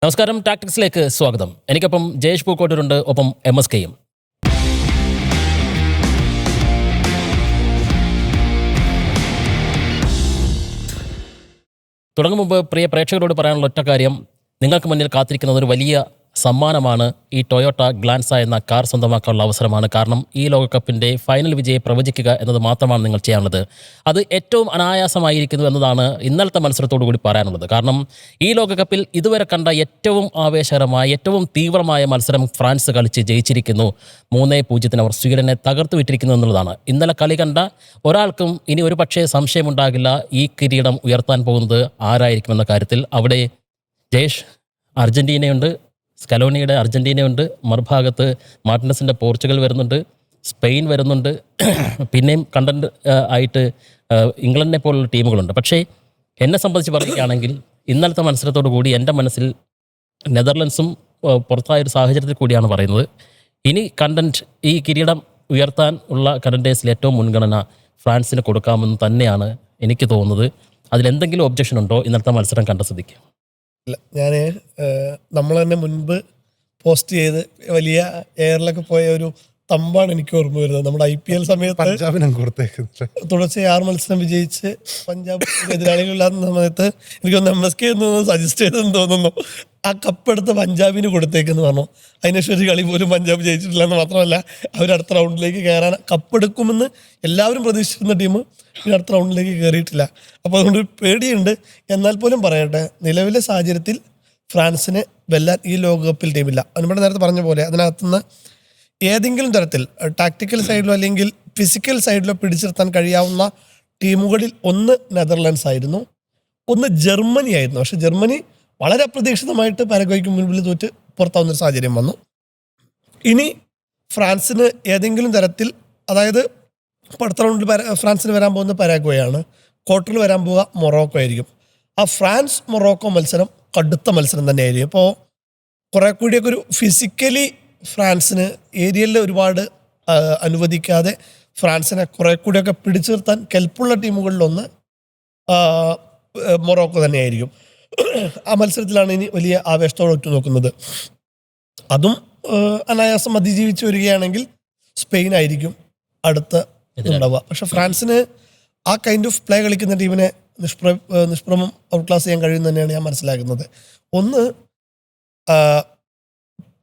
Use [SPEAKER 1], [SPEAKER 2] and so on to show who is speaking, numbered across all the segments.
[SPEAKER 1] നമസ്കാരം, ടാക്ടിക്സിലേക്ക് സ്വാഗതം. എനിക്കൊപ്പം ജയേഷ് പൂക്കോട്ടൂരുണ്ട്, ഒപ്പം MSKയും. തുടങ്ങും മുമ്പ് പ്രിയ പ്രേക്ഷകരോട് പറയാനുള്ള ഒറ്റ കാര്യം, നിങ്ങൾക്ക് മുന്നിൽ കാത്തിരിക്കുന്നത് ഒരു വലിയ സമ്മാനമാണ്. ഈ ടൊയോട്ട ഗ്ലാൻസ എന്ന കാർ സ്വന്തമാക്കാനുള്ള അവസരമാണ്. കാരണം ഈ ലോകകപ്പിൻ്റെ ഫൈനൽ വിജയം പ്രവചിക്കുക എന്നത് മാത്രമാണ് നിങ്ങൾ ചെയ്യാനുള്ളത്. അത് ഏറ്റവും അനായാസമായിരിക്കുന്നു എന്നതാണ് ഇന്നലത്തെ മത്സരത്തോടു കൂടി പറയാനുള്ളത്. കാരണം ഈ ലോകകപ്പിൽ ഇതുവരെ കണ്ട ഏറ്റവും ആവേശകരമായ, ഏറ്റവും തീവ്രമായ മത്സരം ഫ്രാൻസ് കളിച്ച് ജയിച്ചിരിക്കുന്നു. 3-0 അവർ സ്വീഡനെ തകർത്തു വിട്ടിരിക്കുന്നു എന്നുള്ളതാണ്. ഇന്നലെ കളി കണ്ട ഒരാൾക്കും ഇനി ഒരു പക്ഷേ സംശയമുണ്ടാകില്ല ഈ കിരീടം ഉയർത്താൻ പോകുന്നത് ആരായിരിക്കുമെന്ന കാര്യത്തിൽ. അവിടെ ജയേഷ്, അർജൻറ്റീനയുണ്ട്, സ്കലോണിയുടെ അർജൻറ്റീനയുണ്ട്, മറുഭാഗത്ത് മാർട്ടിനസിൻ്റെ പോർച്ചുഗൽ വരുന്നുണ്ട്, സ്പെയിൻ വരുന്നുണ്ട്, പിന്നെയും കണ്ടന്റ് ആയിട്ട് ഇംഗ്ലണ്ടിനെ പോലുള്ള ടീമുകളുണ്ട്. പക്ഷേ എന്നെ സംബന്ധിച്ച് പറയുകയാണെങ്കിൽ ഇന്നലത്തെ മത്സരത്തോടു കൂടി എൻ്റെ മനസ്സിൽ നെതർലൻഡ്സും പുറത്തായൊരു സാഹചര്യത്തിൽ കൂടിയാണ് പറയുന്നത്. ഇനി കണ്ടന്റ്, ഈ കിരീടം ഉയർത്താൻ ഉള്ള കണ്ടന്റേഴ്സിൽ ഏറ്റവും മുൻഗണന ഫ്രാൻസിന് കൊടുക്കാമെന്ന് തന്നെയാണ് എനിക്ക് തോന്നുന്നത്. അതിലെന്തെങ്കിലും ഒബ്ജക്ഷൻ ഉണ്ടോ ഇന്നലത്തെ മത്സരം കണ്ട സ്ഥിതിക്ക്?
[SPEAKER 2] ഇല്ല, ഞാൻ നമ്മൾ തന്നെ മുൻപ് പോസ്റ്റ് ചെയ്ത് വലിയ എയറിലൊക്കെ പോയ ഒരു തമ്പാണ് എനിക്ക് ഓർമ്മ വരുന്നത്. നമ്മുടെ IPL സമയത്ത് തുടർച്ചയായി 6 മത്സരം വിജയിച്ച് പഞ്ചാബ് എതിരാളികളില്ലാത്ത സമയത്ത് എനിക്കൊന്ന് MSK എന്ന് സജസ്റ്റ് ചെയ്തെന്ന് തോന്നുന്നു. ആ കപ്പെടുത്ത് പഞ്ചാബിന് കൊടുത്തേക്കെന്ന് പറഞ്ഞു. അതിനുശേഷം ഒരു കളി പോലും പഞ്ചാബ് ജയിച്ചിട്ടില്ല എന്ന് മാത്രമല്ല, അവരടുത്ത റൗണ്ടിലേക്ക് കയറാൻ കപ്പെടുക്കുമെന്ന് എല്ലാവരും പ്രതീക്ഷിക്കുന്ന ടീം ഇനി അടുത്ത റൗണ്ടിലേക്ക് കയറിയിട്ടില്ല. അപ്പോൾ അതുകൊണ്ട് പേടിയുണ്ട്. എന്നാൽ പോലും പറയട്ടെ, നിലവിലെ സാഹചര്യത്തിൽ ഫ്രാൻസിന് വെല്ലാൻ ഈ ലോകകപ്പിൽ ടീമില്ല. നമ്മുടെ നേരത്തെ പറഞ്ഞ പോലെ അതിനകത്തുനിന്ന് ഏതെങ്കിലും തരത്തിൽ ടാക്ടിക്കൽ സൈഡിലോ അല്ലെങ്കിൽ ഫിസിക്കൽ സൈഡിലോ പിടിച്ചിർത്താൻ കഴിയാവുന്ന ടീമുകളിൽ ഒന്ന് നെതർലാൻഡ്സ് ആയിരുന്നു, ഒന്ന് ജർമ്മനി ആയിരുന്നു. പക്ഷെ ജർമ്മനി വളരെ അപ്രതീക്ഷിതമായിട്ട് പാരഗ്വേയ്ക്ക് മുൻപിൽ തോറ്റ് പുറത്താവുന്നൊരു സാഹചര്യം വന്നു. ഇനി ഫ്രാൻസിന് ഏതെങ്കിലും തരത്തിൽ, അതായത് അടുത്ത റൗണ്ടിൽ ഫ്രാൻസിന് വരാൻ പോകുന്ന പാരാഗ്വേയാണ്, ക്വാർട്ടറിൽ വരാൻ പോവുക മൊറോക്കോ ആയിരിക്കും. ആ ഫ്രാൻസ് മൊറോക്കോ മത്സരം കടുത്ത മത്സരം തന്നെയായിരിക്കും. ഇപ്പോൾ കുറെ കൂടിയൊക്കെ ഒരു ഫിസിക്കലി ഫ്രാൻസിന് ഏരിയയിൽ ഒരുപാട് അനുവദിക്കാതെ ഫ്രാൻസിനെ കുറെ കൂടിയൊക്കെ പിടിച്ചു നിർത്താൻ കെൽപ്പുള്ള ടീമുകളിലൊന്ന് മൊറോക്കോ തന്നെയായിരിക്കും. ആ മത്സരത്തിലാണ് ഇനി വലിയ ആവേശത്തോടെ ഉറ്റുനോക്കുന്നത്. അതും അനായാസം അതിജീവിച്ച് വരികയാണെങ്കിൽ സ്പെയിൻ ആയിരിക്കും അടുത്ത ഉണ്ടാവുക. പക്ഷെ ഫ്രാൻസിന് ആ കൈൻഡ് ഓഫ് പ്ലേ കളിക്കുന്ന ടീമിനെ നിഷ്പ്രമം ഔട്ട് ക്ലാസ് ചെയ്യാൻ കഴിയും തന്നെയാണ് ഞാൻ മനസ്സിലാക്കുന്നത്. ഒന്ന്,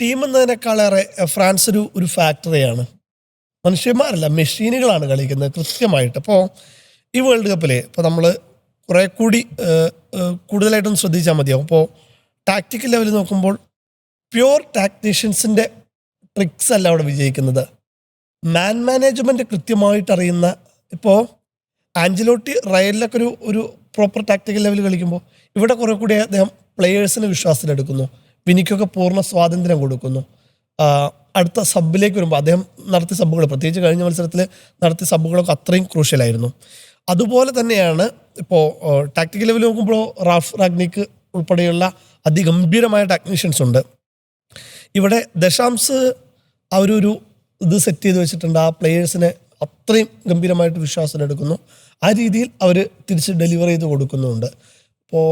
[SPEAKER 2] ടീം എന്നതിനേക്കാളേറെ ഫ്രാൻസ് ഒരു ഫാക്ടറിയാണ്. മനുഷ്യന്മാരല്ല, മെഷീനുകളാണ് കളിക്കുന്നത് കൃത്യമായിട്ട്. അപ്പോൾ ഈ വേൾഡ് കപ്പിൽ ഇപ്പോൾ നമ്മൾ കുറെ കൂടി കൂടുതലായിട്ടൊന്ന് ശ്രദ്ധിച്ചാൽ മതിയാവും. ഇപ്പോൾ ടാക്ടിക്കൽ ലെവലിൽ നോക്കുമ്പോൾ പ്യുവർ ടാക്ടീഷ്യൻസിൻ്റെ ട്രിക്സ് അല്ല അവിടെ വിജയിക്കുന്നത്. മാനേജ്മെൻറ്റ് കൃത്യമായിട്ട് അറിയുന്ന, ഇപ്പോൾ ആഞ്ചലോട്ടി റയലിലൊക്കെ ഒരു പ്രോപ്പർ ടാക്ടിക്കൽ ലെവൽ കളിക്കുമ്പോൾ ഇവിടെ കുറെ കൂടി അദ്ദേഹം പ്ലെയേഴ്സിന് വിശ്വാസത്തിലെടുക്കുന്നു, വിനിക്കൊക്കെ പൂർണ്ണ സ്വാതന്ത്ര്യം കൊടുക്കുന്നു. അടുത്ത സബിലേക്ക് വരുമ്പോൾ അദ്ദേഹം നടത്തിയ സബ്ബുകൾ, പ്രത്യേകിച്ച് കഴിഞ്ഞ മത്സരത്തിൽ നടത്തിയ സബ്ബുകളൊക്കെ അത്രയും ക്രൂഷ്യലായിരുന്നു. അതുപോലെ തന്നെയാണ് ഇപ്പോൾ ടാക്ടിക്കൽ ലെവൽ നോക്കുമ്പോൾ റാഫ് റാഗ്നിക്ക് ഉൾപ്പെടെയുള്ള അതിഗംഭീരമായ ടാക്നീഷ്യൻസ് ഉണ്ട്. ഇവിടെ ദശാംസ് അവരൊരു ഇത് സെറ്റ് ചെയ്ത് വെച്ചിട്ടുണ്ട്. ആ പ്ലെയേഴ്സിനെ അത്രയും ഗംഭീരമായിട്ട് വിശ്വാസത്തിലെടുക്കുന്നു. ആ രീതിയിൽ അവർ തിരിച്ച് ഡെലിവർ ചെയ്ത് കൊടുക്കുന്നുണ്ട്. ഇപ്പോൾ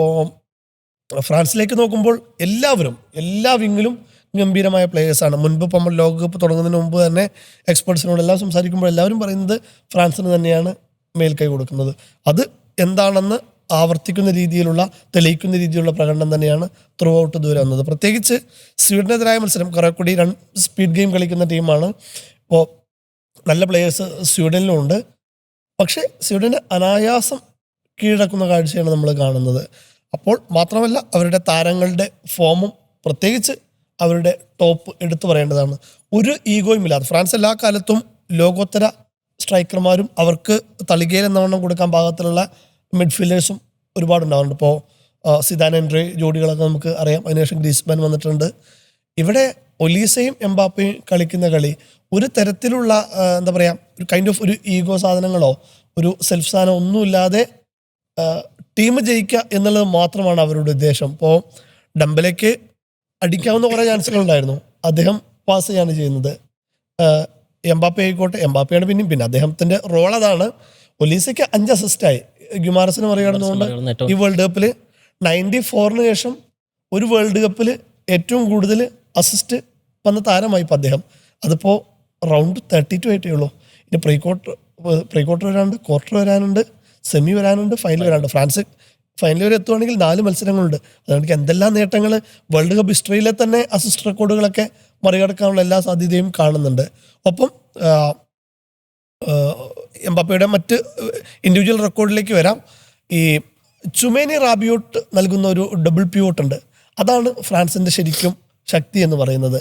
[SPEAKER 2] ഫ്രാൻസിലേക്ക് നോക്കുമ്പോൾ എല്ലാവരും എല്ലാ വിങ്ങിലും ഗംഭീരമായ പ്ലെയേഴ്സാണ്. മുൻപ് ഇപ്പോൾ നമ്മൾ ലോകകപ്പ് തുടങ്ങുന്നതിന് മുമ്പ് തന്നെ എക്സ്പെർട്സിനോടെല്ലാം സംസാരിക്കുമ്പോൾ എല്ലാവരും പറയുന്നത് ഫ്രാൻസിന് തന്നെയാണ് മേൽക്കൈ കൊടുക്കുന്നത്. അത് എന്താണെന്ന് ആവർത്തിക്കുന്ന രീതിയിലുള്ള, തെളിയിക്കുന്ന രീതിയിലുള്ള പ്രകടനം തന്നെയാണ് ത്രൂ ഔട്ട് ദൂരെ വന്നത്. പ്രത്യേകിച്ച് സ്വീഡനെതിരായ മത്സരം കുറെ കൂടി സ്പീഡ് ഗെയിം കളിക്കുന്ന ടീമാണ്. ഇപ്പോൾ നല്ല പ്ലെയേഴ്സ് സ്വീഡനിലും ഉണ്ട്. പക്ഷേ സ്വീഡന് അനായാസം കീഴടക്കുന്ന കാഴ്ചയാണ് നമ്മൾ കാണുന്നത്. അപ്പോൾ മാത്രമല്ല അവരുടെ താരങ്ങളുടെ ഫോമും, പ്രത്യേകിച്ച് അവരുടെ ടോപ്പ് എടുത്തു പറയേണ്ടതാണ്. ഒരു ഈഗോയും ഇല്ലാതെ ഫ്രാൻസ് എല്ലാ കാലത്തും ലോകോത്തര സ്ട്രൈക്കർമാരും അവർക്ക് തളികയിൽ എന്നവണ്ണം കൊടുക്കാൻ പാകത്തിലുള്ള മിഡ്ഫീൽഡേഴ്സും ഒരുപാടുണ്ടാവുന്നുണ്ട്. ഇപ്പോൾ സിദാൻ എൻഡ്രെ ജോഡികളൊക്കെ നമുക്ക് അറിയാം. അതിനുശേഷം ഗ്രീസ്മാൻ വന്നിട്ടുണ്ട്. ഇവിടെ ഒലീസയും എംബാപ്പയും കളിക്കുന്ന കളി ഒരു തരത്തിലുള്ള എന്താ പറയുക, ഒരു കൈൻഡ് ഓഫ് ഒരു ഈഗോ സാധനങ്ങളോ ഒരു സെൽഫ് സാധനം ഒന്നുമില്ലാതെ ടീം ജയിക്കുക എന്നുള്ളത് മാത്രമാണ് അവരുടെ ഉദ്ദേശം. ഇപ്പോൾ ഡംബലേക്ക് അടിക്കാവുന്ന കുറേ ചാൻസുകളുണ്ടായിരുന്നു, അദ്ദേഹം പാസ് ചെയ്യാണ് ചെയ്യുന്നത്. എംബാപ്പെ ആയിക്കോട്ടെ, എംബാപ്പയാണ് പിന്നെ അദ്ദേഹത്തിൻ്റെ റോൾ അതാണ്. ഒലീസയ്ക്ക് 5 അസിസ്റ്റായി, ഗുമാരസിന് മറികടന്നുകൊണ്ട് ഈ വേൾഡ് കപ്പിൽ 94-ന് ശേഷം ഒരു വേൾഡ് കപ്പിൽ ഏറ്റവും കൂടുതൽ അസിസ്റ്റ് വന്ന താരമായി ഇപ്പോൾ അദ്ദേഹം. അതിപ്പോൾ റൗണ്ട് 32 ആയിട്ടേ ഉള്ളൂ. ഇനി പ്രീ ക്വാർട്ടർ വരാനുണ്ട്, ക്വാർട്ടർ വരാനുണ്ട്, സെമി വരാനുണ്ട്, ഫൈനൽ വരാനുണ്ട്. ഫ്രാൻസ് ഫൈനൽ വരെ എത്തുവാണെങ്കിൽ 4 മത്സരങ്ങളുണ്ട്. അതുകൊണ്ട് എന്തെല്ലാം നേട്ടങ്ങൾ വേൾഡ് കപ്പ് ഹിസ്റ്ററിയിലെ തന്നെ അസിസ്റ്റ് റെക്കോർഡുകളൊക്കെ മറികടക്കാനുള്ള എല്ലാ സാധ്യതയും കാണുന്നുണ്ട്. ഒപ്പം എംബാപ്പയുടെ മറ്റ് ഇൻഡിവിജ്വൽ റെക്കോർഡിലേക്ക് വരാം. ഈ ചുമേനി റാബിയോട്ട് നൽകുന്ന ഒരു ഡബിൾ പിവോട്ട് ഉണ്ട്. അതാണ് ഫ്രാൻസിൻ്റെ ശരിക്കും ശക്തി എന്ന് പറയുന്നത്.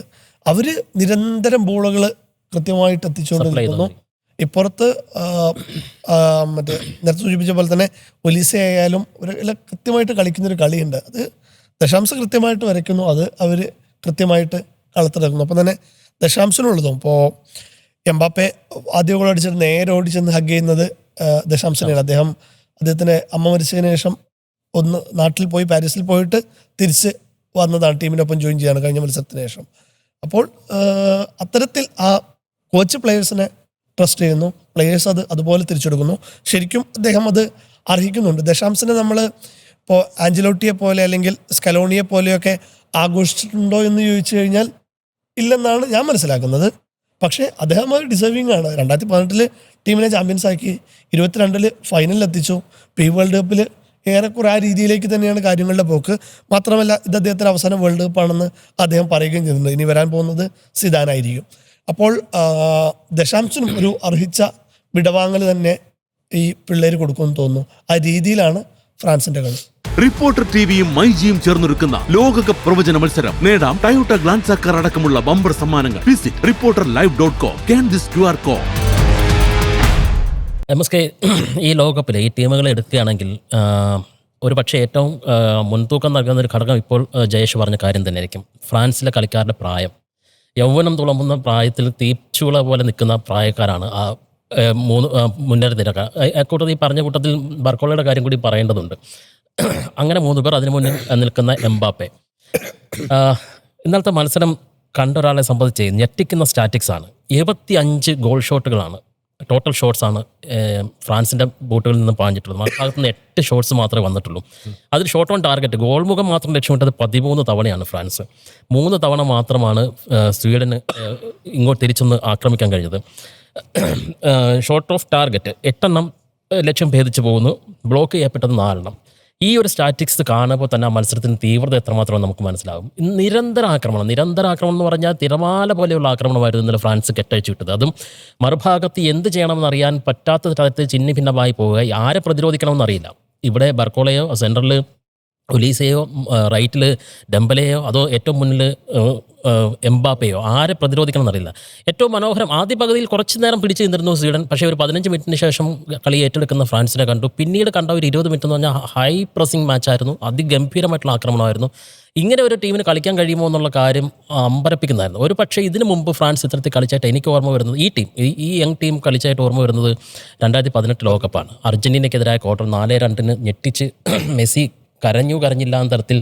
[SPEAKER 2] അവർ നിരന്തരം ബോളുകൾ കൃത്യമായിട്ട് എത്തിച്ചുകൊണ്ടിരിക്കുന്നു. ഇപ്പുറത്ത് മറ്റേ നേരത്തെ സൂചിപ്പിച്ച പോലെ തന്നെ ഒലീസെ ആയാലും ഒരു കൃത്യമായിട്ട് കളിക്കുന്നൊരു കളിയുണ്ട്. അത് ദശാംശം കൃത്യമായിട്ട് വരയ്ക്കുന്നു, അത് അവർ കൃത്യമായിട്ട് കളത്തിലിറക്കുന്നു. അപ്പം തന്നെ ദശാംശനുള്ളതും ഇപ്പോൾ എംബാപ്പെ ആദ്യ ഗോൾ അടിച്ചിട്ട് നേരെ ഓടിച്ചെന്ന് ഹഗ് ചെയ്യുന്നത് ദശാംശനെയാണ്. അദ്ദേഹത്തിൻ്റെ അമ്മ മരിച്ചതിന് ശേഷം ഒന്ന് നാട്ടിൽ പോയി പാരീസിൽ പോയിട്ട് തിരിച്ച് വന്നതാണ്, ടീമിനൊപ്പം ജോയിൻ ചെയ്യാണ് കഴിഞ്ഞ മത്സരത്തിന് ശേഷം. അപ്പോൾ അത്തരത്തിൽ ആ കോച്ച് പ്ലെയേഴ്സിനെ ട്രസ്റ്റ് ചെയ്യുന്നു, പ്ലെയേഴ്സ് അതുപോലെ തിരിച്ചെടുക്കുന്നു. ശരിക്കും അദ്ദേഹം അത് അർഹിക്കുന്നുണ്ട്. ദശാംശനെ നമ്മൾ ഇപ്പോൾ ആഞ്ചലോട്ടിയെ പോലെ അല്ലെങ്കിൽ സ്കലോണിയെ പോലെയൊക്കെ ആഘോഷിച്ചിട്ടുണ്ടോ എന്ന് ചോദിച്ചു കഴിഞ്ഞാൽ ഇല്ലെന്നാണ് ഞാൻ മനസ്സിലാക്കുന്നത്. പക്ഷേ അദ്ദേഹം അത് ഡിസേർവിംഗ് ആണ്. 2018 ടീമിനെ ചാമ്പ്യൻസ് ആക്കി, 22 ഫൈനലിൽ എത്തിച്ചു. ഈ വേൾഡ് കപ്പിൽ ഏറെക്കുറെ ആ രീതിയിലേക്ക് തന്നെയാണ് കാര്യങ്ങളുടെ പോക്ക്. മാത്രമല്ല ഇത് അദ്ദേഹത്തിൻ്റെ അവസാനം വേൾഡ് കപ്പാണെന്ന് അദ്ദേഹം പറയുകയും ചെയ്തിട്ടുണ്ട്. ഇനി വരാൻ പോകുന്നത് സിദാനായിരിക്കും. അപ്പോൾ ദശാംശനും ഒരു അർഹിച്ച വിടവാങ്ങൽ തന്നെ ഈ പിള്ളേർ കൊടുക്കുമെന്ന് തോന്നുന്നു. ആ രീതിയിലാണ് ഫ്രാൻസിന്റെ കളി.
[SPEAKER 3] റിപ്പോർട്ടർ ടിവിയും മൈജിയും ചേർന്നൊരുക്കുന്ന ലോകകപ്പ് പ്രവചന മത്സരം. നേടാം ടയോട്ട ഗ്ലാൻസ് കാർ അടക്കമുള്ള ബമ്പർ സമ്മാനങ്ങൾ. Visit reporterlive.com. Scan this QR code.
[SPEAKER 1] MSK ഈ ലോകകപ്പിൽ ഈ ടീമുകളെ എടുക്കുകയാണെങ്കിൽ ഒരു പക്ഷേ ഏറ്റവും മുൻതൂക്കം നൽകുന്ന ഒരു ഘടകം ഇപ്പോൾ ജയേഷ് പറഞ്ഞ കാര്യം തന്നെയായിരിക്കും. ഫ്രാൻസിലെ കളിക്കാരുടെ പ്രായം. യൗവനം തുളമ്പുന്ന പ്രായത്തിൽ തീച്ചുള പോലെ നിൽക്കുന്ന പ്രായക്കാരാണ് ആ 3 മുന്നേറ നിരക്കാർ. കൂട്ടത്തിൽ ഈ പറഞ്ഞ കൂട്ടത്തിൽ ബർക്കോളയുടെ കാര്യം കൂടി പറയേണ്ടതുണ്ട്. അങ്ങനെ 3 പേർ അതിനു മുന്നിൽ നിൽക്കുന്ന എംബാപ്പെ. ഇന്നലത്തെ മത്സരം കണ്ട ഒരാളെ സംബന്ധിച്ച് ഞെട്ടിക്കുന്ന സ്റ്റാറ്റിക്സ് ആണ്. 75 ഗോൾ ഷോട്ടുകളാണ്, ടോട്ടൽ ഷോട്ട്സ് ആണ് ഫ്രാൻസിൻ്റെ ബൂട്ടുകളിൽ നിന്ന് പാഞ്ഞിട്ടുള്ളത്. മറുഭാഗത്ത് നിന്ന് 8 ഷോട്ട്സ് മാത്രമേ വന്നിട്ടുള്ളൂ. അതിൽ ഷോട്ട് ഓൺ ടാർഗറ്റ് ഗോൾ മുഖം മാത്രം ലക്ഷ്യമിട്ടത് 13 തവണയാണ് ഫ്രാൻസ്. 3 തവണ മാത്രമാണ് സ്വീഡന് ഇങ്ങോട്ട് തിരിച്ചൊന്ന് ആക്രമിക്കാൻ കഴിഞ്ഞത്. ഷോട്ട് ഓഫ് ടാർഗറ്റ് 8 എണ്ണം ലക്ഷ്യം ഭേദിച്ചു പോകുന്നു, ബ്ലോക്ക് ചെയ്യപ്പെട്ടത് 4 എണ്ണം. ഈ ഒരു സ്റ്റാറ്റിക്സ് കാണുമ്പോൾ തന്നെ ആ മത്സരത്തിന് തീവ്രത എത്രമാത്രം നമുക്ക് മനസ്സിലാകും. നിരന്തര ആക്രമണം എന്ന് പറഞ്ഞാൽ തിരമാല പോലെയുള്ള ആക്രമണമായിരുന്നു ഇന്നലെ ഫ്രാൻസ് കെട്ടഴിച്ചു വിട്ടത്. അതും മറുഭാഗത്ത് എന്ത് ചെയ്യണമെന്ന് അറിയാൻ പറ്റാത്ത തരത്തിൽ ചിഹ്ന ഭിന്നമായി പോവുക, ആരെ പ്രതിരോധിക്കണമെന്ന് അറിയില്ല. ഇവിടെ ബർക്കോളയോ സെൻട്രൽ ഒലീസയോ റൈറ്റിൽ ഡെമ്പലെയോ അതോ ഏറ്റവും മുന്നിൽ എംബാപ്പയോ ആരെ പ്രതിരോധിക്കണം എന്നറിയില്ല. ഏറ്റവും മനോഹരം ആദ്യ പകുതിയിൽ കുറച്ച് നേരം പിടിച്ചു നിന്നിരുന്നു സ്വീഡൻ. പക്ഷേ ഒരു 15 മിനിറ്റിന് ശേഷം കളി ഏറ്റെടുക്കുന്ന ഫ്രാൻസിനെ കണ്ടു. പിന്നീട് കണ്ട ഒരു 20 മിനിറ്റ് എന്ന് പറഞ്ഞാൽ ഹൈ പ്രസിംഗ് മാച്ചായിരുന്നു, അതിഗംഭീരമായിട്ടുള്ള ആക്രമണമായിരുന്നു. ഇങ്ങനെ ഒരു ടീമിന് കളിക്കാൻ കഴിയുമോ എന്നുള്ള കാര്യം അമ്പരപ്പിക്കുന്നതായിരുന്നു. ഒരു പക്ഷേ ഇതിനു മുമ്പ് ഫ്രാൻസ് ഇത്തരത്തിൽ കളിച്ചായിട്ട് എനിക്ക് ഓർമ്മ വരുന്നത് ഈ യങ് ടീം കളിച്ചായിട്ട് ഓർമ്മ വരുന്നത് 2018 ലോകകപ്പാണ്. അർജന്റീനയ്ക്കെതിരായ ക്വാർട്ടർ 4-2 ഞെട്ടിച്ച് മെസ്സി കരഞ്ഞില്ല എന്ന തരത്തിൽ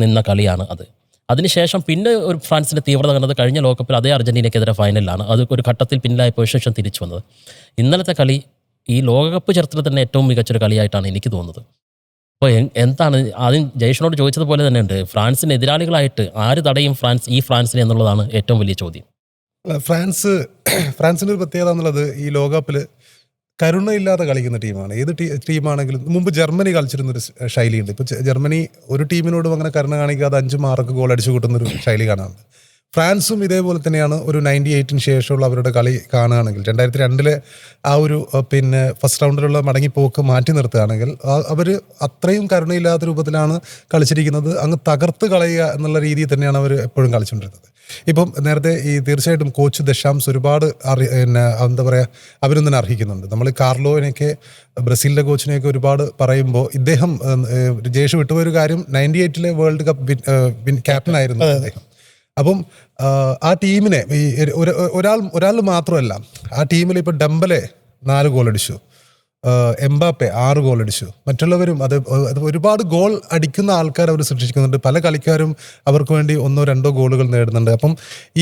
[SPEAKER 1] നിന്ന കളിയാണ് അത്. അതിനുശേഷം പിന്നെ ഒരു ഫ്രാൻസിൻ്റെ തീവ്രത കണ്ടത് കഴിഞ്ഞ ലോകകപ്പിൽ അതേ അർജന്റീനയ്ക്കെതിരെ ഫൈനലിലാണ്. അത് ഒരു ഘട്ടത്തിൽ പിന്നിലായ ശേഷം തിരിച്ചു വന്നത്. ഇന്നലത്തെ കളി ഈ ലോകകപ്പ് ചരിത്രത്തിൽ തന്നെ ഏറ്റവും മികച്ചൊരു കളിയായിട്ടാണ് എനിക്ക് തോന്നുന്നത്. അപ്പോൾ എന്താണ് ആദ്യം ജയ്ഷനോട് ചോദിച്ചതുപോലെ തന്നെ ഉണ്ട്, ഫ്രാൻസിന് എതിരാളികളായിട്ട് ആര് തടയും ഫ്രാൻസിനെ എന്നുള്ളതാണ് ഏറ്റവും വലിയ ചോദ്യം.
[SPEAKER 4] ഫ്രാൻസിൻ്റെ ഒരു പ്രത്യേകത എന്നുള്ളത് ഈ ലോകകപ്പിൽ കരുണയില്ലാതെ കളിക്കുന്ന ടീമാണ്. ഏത് ടീമാണെങ്കിലും മുമ്പ് ജർമ്മനി കളിച്ചിരുന്നൊരു ശൈലിയുണ്ട്. ഇപ്പോൾ ജർമ്മനി ഒരു ടീമിനോടും അങ്ങനെ കരുണ കാണിക്കാതെ 5 മാർക്ക് ഗോൾ അടിച്ചു കൂട്ടുന്നൊരു ശൈലി കാണാറുണ്ട്. ഫ്രാൻസും ഇതേപോലെ തന്നെയാണ്. ഒരു 98-ന് ശേഷമുള്ള അവരുടെ കളി കാണുകയാണെങ്കിൽ 2002 ആ ഒരു ഫസ്റ്റ് റൗണ്ടിലുള്ള മടങ്ങിപ്പോക്ക് മാറ്റി നിർത്തുകയാണെങ്കിൽ അവർ അത്രയും കരുണയില്ലാത്ത രൂപത്തിലാണ് കളിച്ചിരിക്കുന്നത്. അങ്ങ് തകർത്ത് കളയുക എന്നുള്ള രീതിയിൽ തന്നെയാണ് അവർ എപ്പോഴും കളിച്ചുകൊണ്ടിരുന്നത്. ഇപ്പം നേരത്തെ തീർച്ചയായിട്ടും കോച്ച് ദശാംസ് ഒരുപാട് അഭിനന്ദനം അർഹിക്കുന്നുണ്ട്. നമ്മൾ കാർലോനെയൊക്കെ ബ്രസീലിൻ്റെ കോച്ചിനെയൊക്കെ ഒരുപാട് പറയുമ്പോൾ ഇദ്ദേഹം ജേഷ് വിട്ടുപോയൊരു കാര്യം 98 വേൾഡ് കപ്പ് ക്യാപ്റ്റൻ ആയിരുന്നു അദ്ദേഹം. അപ്പം ആ ടീമിനെ ഒരാൾ മാത്രമല്ല, ആ ടീമിൽ ഇപ്പോൾ ഡെമ്പലെ 4 ഗോൾ അടിച്ചു, എംബാപ്പെ 6 ഗോൾ അടിച്ചു. മറ്റുള്ളവരും അത് ഒരുപാട് ഗോൾ അടിക്കുന്ന ആൾക്കാർ അവർ സൃഷ്ടിക്കുന്നുണ്ട്. പല കളിക്കാരും അവർക്ക് വേണ്ടി 1-2 ഗോളുകൾ നേടുന്നുണ്ട്. അപ്പം